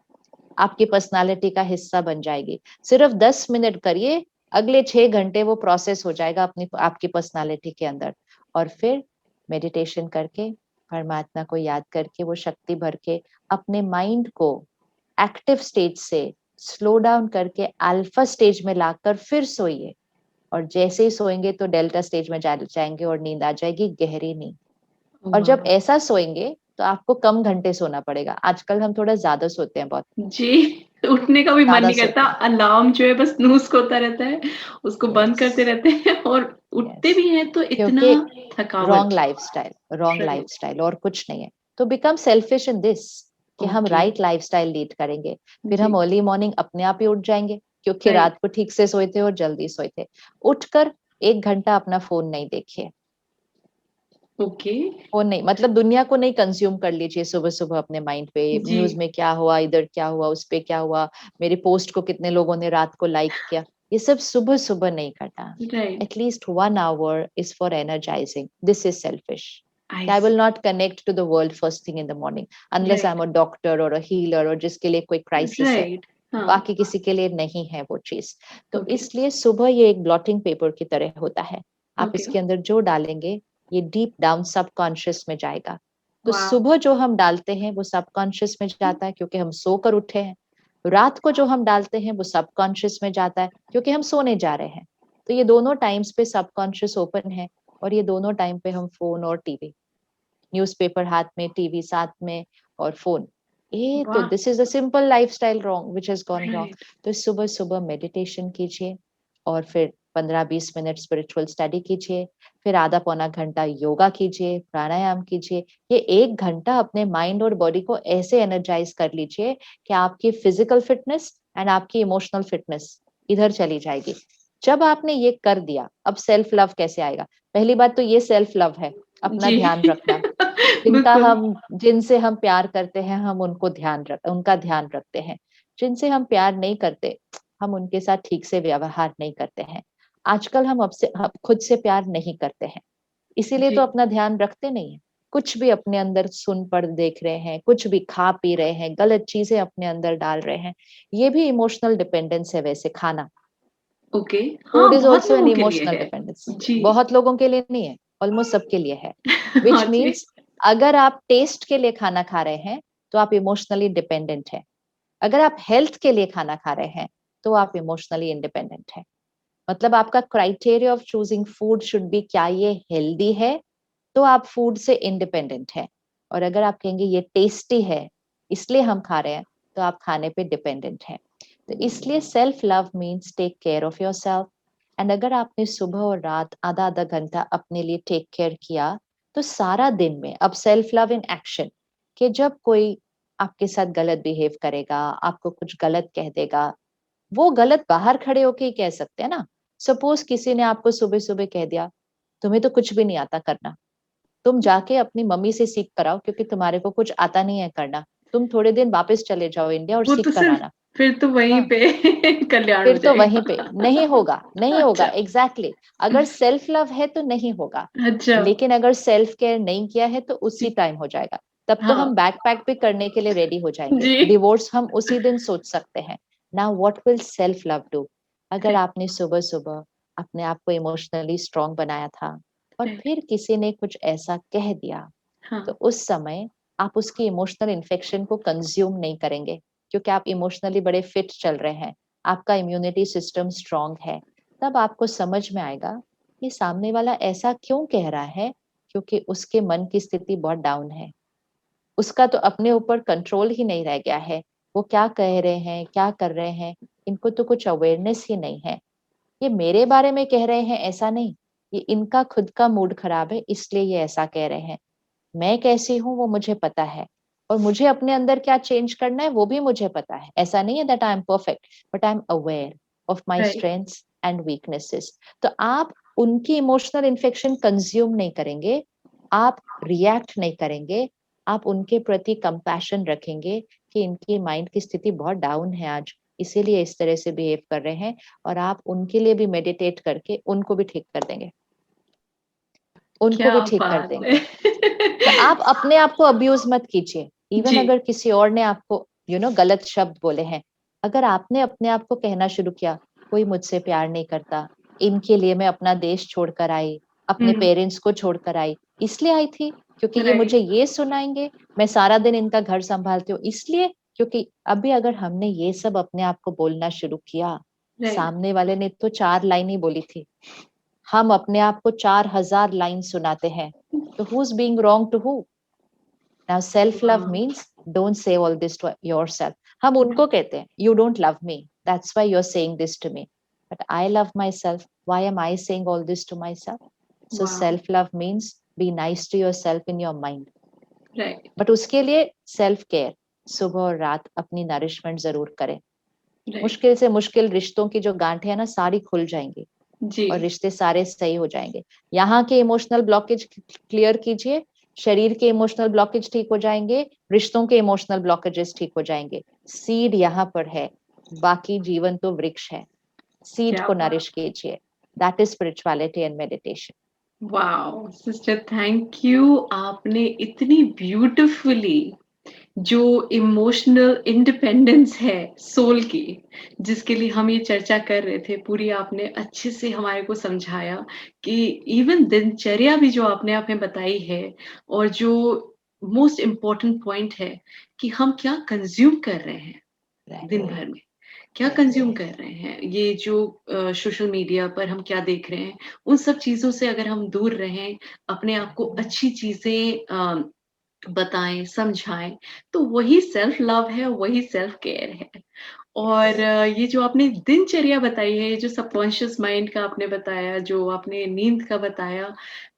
आपकी पर्सनालिटी का हिस्सा बन जाएगी। सिर्फ 10 मिनट करिए, अगले 6 घंटे वो प्रोसेस हो जाएगा अपनी आपकी पर्सनालिटी के अंदर। और फिर मेडिटेशन करके, परमात्मा को याद करके, वो शक्ति भर के अपने माइंड को एक्टिव स्टेज से स्लो डाउन करके अल्फा स्टेज में लाकर फिर सोइए। और जैसे ही सोएंगे तो डेल्टा स्टेज में जाएंगे और नींद आ जाएगी, गहरी नींद। और जब वॉव! ऐसा सोएंगे तो आपको कम घंटे सोना पड़ेगा। आजकल हम थोड़ा ज्यादा सोते हैं, बहुत जी, उठने का भी मन ज्यादा नहीं करता, सोते हैं। अलार्म जो है बस स्नूज़ होता रहता है, उसको बंद यस, करते रहते हैं और उठते यस। भी हैं तो क्योंकि इतना रॉन्ग थकावट। Lifestyle, wrong right. लाइफस्टाइल और कुछ नहीं है। तो बिकम सेल्फिश इन दिस, कि हम ओके। राइट लाइफस्टाइल लीड करेंगे। फिर हम जी। अर्ली मॉर्निंग अपने आप ही उठ जाएंगे, क्योंकि राइट। रात को ठीक से सोए थे और जल्दी सोए थे। उठकर 1 घंटा अपना फोन नहीं देखिए। ओके। फोन नहीं, मतलब दुनिया को नहीं कंज्यूम कर लीजिए सुबह सुबह अपने माइंड पे। जी। न्यूज में क्या हुआ, इधर क्या हुआ, उस पे क्या हुआ, मेरी पोस्ट को कितने लोगों ने रात को लाइक किया, ये सब सुबह सुबह नहीं करना। Right. At least 1 hour is for energizing. This is selfish. I I will see. not connect to the world first thing in the morning unless right. I'm a doctor or a healer, और जिसके लिए कोई crisis है। Right. हाँ, बाकी किसी के लिए नहीं है वो चीज। तो ओके, इसलिए सुबह ये एक ब्लॉटिंग पेपर की तरह होता है। आप ओके, इसके अंदर जो डालेंगे ये डीप डाउन सबकॉन्शियस में जाएगा। तो वाव! सुबह जो हम डालते हैं वो सबकॉन्शियस में जाता है क्योंकि हम सोकर उठे हैं। रात को जो हम डालते हैं वो सबकॉन्शियस में जाता है क्योंकि हम सोने जा रहे हैं। तो ये दोनों टाइम्स पे सबकॉन्शियस ओपन है और ये दोनों टाइम पे हम फोन और टीवी, न्यूज़पेपर हाथ में, टीवी साथ में और फोन, ये तो वाह! This is a simple lifestyle wrong which has gone wrong. Right, तो सुबह सुबह मेडिटेशन कीजिए और फिर 15-20 मिनट स्पिरिचुअल स्टडी कीजिए, फिर आधा पौना घंटा योगा कीजिए, प्राणायाम कीजिए। ये 1 घंटा अपने माइंड और बॉडी को ऐसे एनर्जाइज कर लीजिए कि आपकी फिजिकल फिटनेस एंड आपकी इमोशनल फिटनेस इधर चली जाएगी। जब आपने ये कर दिया, अब सेल्फ लव कैसे आएगा? पहली बात तो ये सेल्फ लव है, अपना जी, ध्यान रखना। बिल्कुल, जिनसे हम प्यार करते हैं, हम उनका ध्यान रखते हैं। जिनसे हम प्यार नहीं करते, हम उनके साथ ठीक से व्यवहार नहीं करते हैं। आजकल हम खुद से प्यार नहीं करते हैं, इसीलिए तो जी, अपना ध्यान रखते नहीं हैं। कुछ भी अपने अंदर सुन पढ़ देख रहे हैं, कुछ भी खा पी रहे हैं, गलत चीज़ें अपने अंदर डाल रहे हैं। ये भी इमोशनल डिपेंडेंस है वैसे खाना। ओके, फूड हाँ, इज़ बहुत आल्सो एन लोगों के लिए इमोशनल है। डिपेंडेंस। जी, बहुत लोगों के लिए नहीं है, ऑलमोस्ट सबके लिए है। हाँ व्हिच जी, मीन्स अगर आप टेस्ट के लिए खाना खा रहे हैं, तो आप इमोशनली डिपेंडेंट हैं। अगर आप हेल्थ के लिए खाना खा रहे हैं, तो आप इमोशनली इंडिपेंडेंट हैं। मतलब आपका criteria of choosing food should be क्या ये हेल्दी है, तो आप फूड से इंडिपेंडेंट हैं। और अगर आप कहेंगे ये टेस्टी है, इसलिए हम खा रहे हैं, तो आप खाने पे डिपेंडेंट हैं। तो इसलिए self love means take care of yourself. And अगर आपने सुबह और रात आधा आधा घंटा अपने लिए टेक केयर किया, तो सारा दिन में अब सेल्फ लव इन एक्शन, कि जब कोई आपके साथ गलत बिहेव करेगा, आपको कुछ गलत कह देगा, वो गलत बाहर खड़े होके ही कह सकते हैं ना। सपोज किसी ने आपको सुबह सुबह कह दिया, तुम्हें तो कुछ भी नहीं आता करना, तुम जाके अपनी मम्मी से सीख कर आओ क्योंकि तुम्हारे को कुछ आता नहीं है करना। तुम थोड़े दिन वापस चले जाओ इंडिया और वो तो सीख कर सिर्फ आना। फिर तो वहीं हाँ, पे कल्याण हो फिर तो वहीं जाएगा। पे नहीं होगा, नहीं होगा अच्छा, एग्ज़ैक्टली। अगर सेल्फ लव है तो नहीं होगा, अच्छा, लेकिन अगर सेल्फ केयर नहीं किया है तो उसी जी, टाइम हो जाएगा। तब तो हाँ, हम बैक पैक भी करने के लिए रेडी हो जाएँगे। जी, डिवोर्स हम उसी दिन सोच सकते हैं। Now what will self love do? अगर राइट, आपने सुबह-सुबह अपने आप को इमोशनली स्ट्रॉन्ग बनाया था और राइट, फिर किसी ने कुछ ऐसा कह दिया, तो हाँ, उस समय आप उसकी इमोशनल इन्फेक्शन को कंज्यूम नहीं करेंगे क्योंकि आप इमोशनली बड़े फिट चल रहे हैं, आपका इम्यूनिटी सिस्टम स्ट्रांग है। तब आपको समझ में आएगा कि सामने वाला ऐसा क्यों कह रहा है, क्योंकि उसके मन की स्थिति बहुत डाउन है। उसका तो अपने ऊपर कंट्रोल ही नहीं रह गया है। वो क्या कह रहे हैं, क्या कर रहे हैं, इनको तो कुछ अवेयरनेस ही नहीं है। ये मेरे बारे में कह रहे हैं ऐसा नहीं, ये इनका खुद का मूड खराब है इसलिए ये ऐसा कह रहे हैं। मैं कैसी हूँ वो मुझे पता है और मुझे अपने अंदर क्या चेंज करना है वो भी मुझे पता है। ऐसा नहीं है that I M perfect, but I am aware of my right, strengths and weaknesses. तो आप उनकी इमोशनल इन्फेक्शन कंज्यूम नहीं करेंगे, आप रिएक्ट नहीं करेंगे, आप उनके प्रति कंपैशन रखेंगे कि इनकी माइंड की स्थिति बहुत डाउन है आज, इसीलिए इस तरह से बिहेव कर रहे हैं, और आप उनके लिए भी मेडिटेट करके उनको भी ठीक कर देंगे, उनको क्या भी ठीक कर बात है! देंगे। तो आप अपने आप को अब्यूज मत कीजिए। इवन जी, अगर किसी और ने आपको गलत शब्द बोले हैं, अगर आपने अपने आप को कहना शुरू किया, कोई मुझसे प्यार नहीं करता, इनके लिए मैं अपना देश छोड़कर आई, अपने हुँ, पेरेंट्स को छोड़कर आई, इसलिए आई थी क्योंकि ये मुझे राइट, ये सुनाएंगे, मैं सारा दिन इनका घर संभालती हूँ इसलिए। क्योंकि अभी अगर हमने ये सब अपने आप को बोलना शुरू किया, राइट, सामने वाले ने तो 4 लाइन ही बोली थी, हम अपने आप को 4000 लाइन सुनाते हैं, तो who is being wrong to who? Now self love वाह! Means don't say all this to yourself. हम उनको कहते हैं you don't love me, that's why you are saying this to me, but I love my self, why am I saying all this to my self? So वाह! Self love means be nice to yourself in your mind, right, but उसके लिए self care, सुबह और रात अपनी nourishment जरूर करें। Right, मुश्किल से मुश्किल रिश्तों की जो गांठें हैं ना सारी खुल जाएंगी जी, और रिश्ते सारे सही हो जाएंगे। यहाँ के इमोशनल ब्लॉकेज क्लियर कीजिए, शरीर के इमोशनल ब्लॉकेज ठीक हो जाएंगे, रिश्तों के इमोशनल ब्लॉकेजेस ठीक हो जाएंगे। सीड यहाँ पर है, बाकी जीवन तो वृक्ष है। सीड क्या को बात! नरिश कीजिए, that is spirituality and meditation. Wow! Sister thank you आपने इतनी ब्यूटीफुली जो इमोशनल इंडिपेंडेंस है सोल की, जिसके लिए हम ये चर्चा कर रहे थे, पूरी आपने अच्छे से हमारे को समझाया कि इवन दिनचर्या भी जो आपने हमें बताई है और जो मोस्ट इम्पोर्टेंट पॉइंट है कि हम क्या कंज़्यूम कर रहे हैं दिन राइट, भर में। क्या कंज़्यूम कर रहे हैं? ये जो सोशल मीडिया पर हम क्या देख रहे हैं, उन सब चीज़ों से अगर हम दूर रहें, अपने आप को अच्छी चीज़ें बताएँ, समझाएँ, तो वही सेल्फ लव है, वही सेल्फ केयर है। और ये जो आपने दिनचर्या बताई है, ये जो सबकॉन्शियस माइंड का आपने बताया, जो आपने नींद का बताया,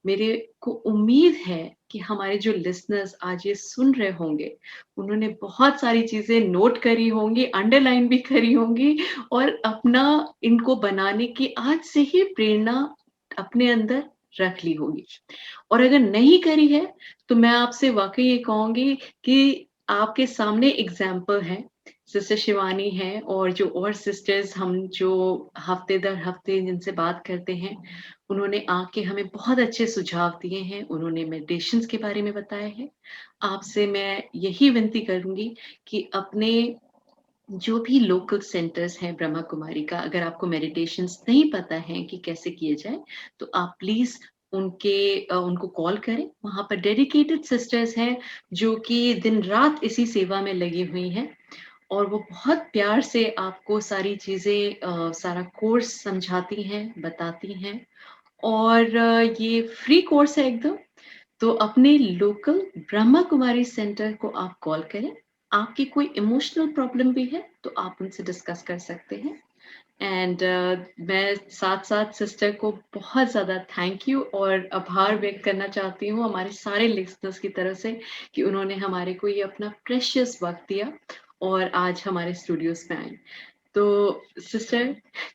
मेरे को उम्मीद है कि हमारे जो लिसनर्स आज ये सुन रहे होंगे, उन्होंने बहुत सारी चीज़ें नोट करी होंगी, अंडरलाइन भी करी होंगी और अपना इनको बनाने की आज से ही प्रेरणा अपने अंदर रख ली होगी। और अगर नहीं करी है, तो मैं आपसे वाक़ई ये कहूँगी कि आपके सामने एग्ज़ाम्पल हैं, सिस्टर शिवानी हैं और जो और सिस्टर्स हम जो हफ़्ते दर हफ़्ते जिनसे बात करते हैं, उन्होंने आके हमें बहुत अच्छे सुझाव दिए हैं, उन्होंने मेडिटेशंस के बारे में बताया है। आपसे मैं यही विनती करूँगी कि अपने जो भी लोकल सेंटर्स हैं ब्रह्मा कुमारी का, अगर आपको मेडिटेशंस नहीं पता है कि कैसे किए जाएँ, तो आप प्लीज़ उनको कॉल करें। वहाँ पर डेडिकेटेड सिस्टर्स हैं, जो कि दिन-रात इसी सेवा में लगी हुई हैं और वो बहुत प्यार से आपको सारी चीज़ें सारा कोर्स समझाती हैं, बताती हैं और ये फ्री कोर्स है एकदम। तो अपने लोकल ब्रह्मा कुमारी सेंटर को आप कॉल करें। आपकी कोई इमोशनल प्रॉब्लम भी है, तो आप उनसे डिस्कस कर सकते हैं। एंड मैं साथ-साथ सिस्टर को बहुत ज़्यादा थैंक यू और आभार व्यक्त करना चाहती हूँ हमारे सारे लिसनर्स की तरफ से कि उन्होंने हमारे को ये अपना प्रेशियस वक़्त दिया और आज हमारे स्टूडियोज़ में आए। तो sister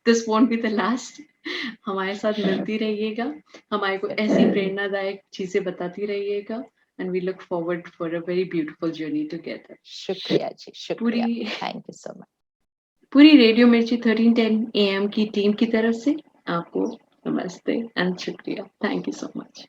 this won't be the last हमारे साथ मिलती रहिएगा, हमारे को ऐसी प्रेरणादायक चीज़ें बताती रहिएगा and we look forward for a very beautiful journey together. शुक्रिया जी, पूरी शुक्रिया। Thank you so much. पूरी रेडियो मिर्ची 1310 एएम की टीम की तरफ से आपको नमस्ते एंड शुक्रिया। Thank you so much.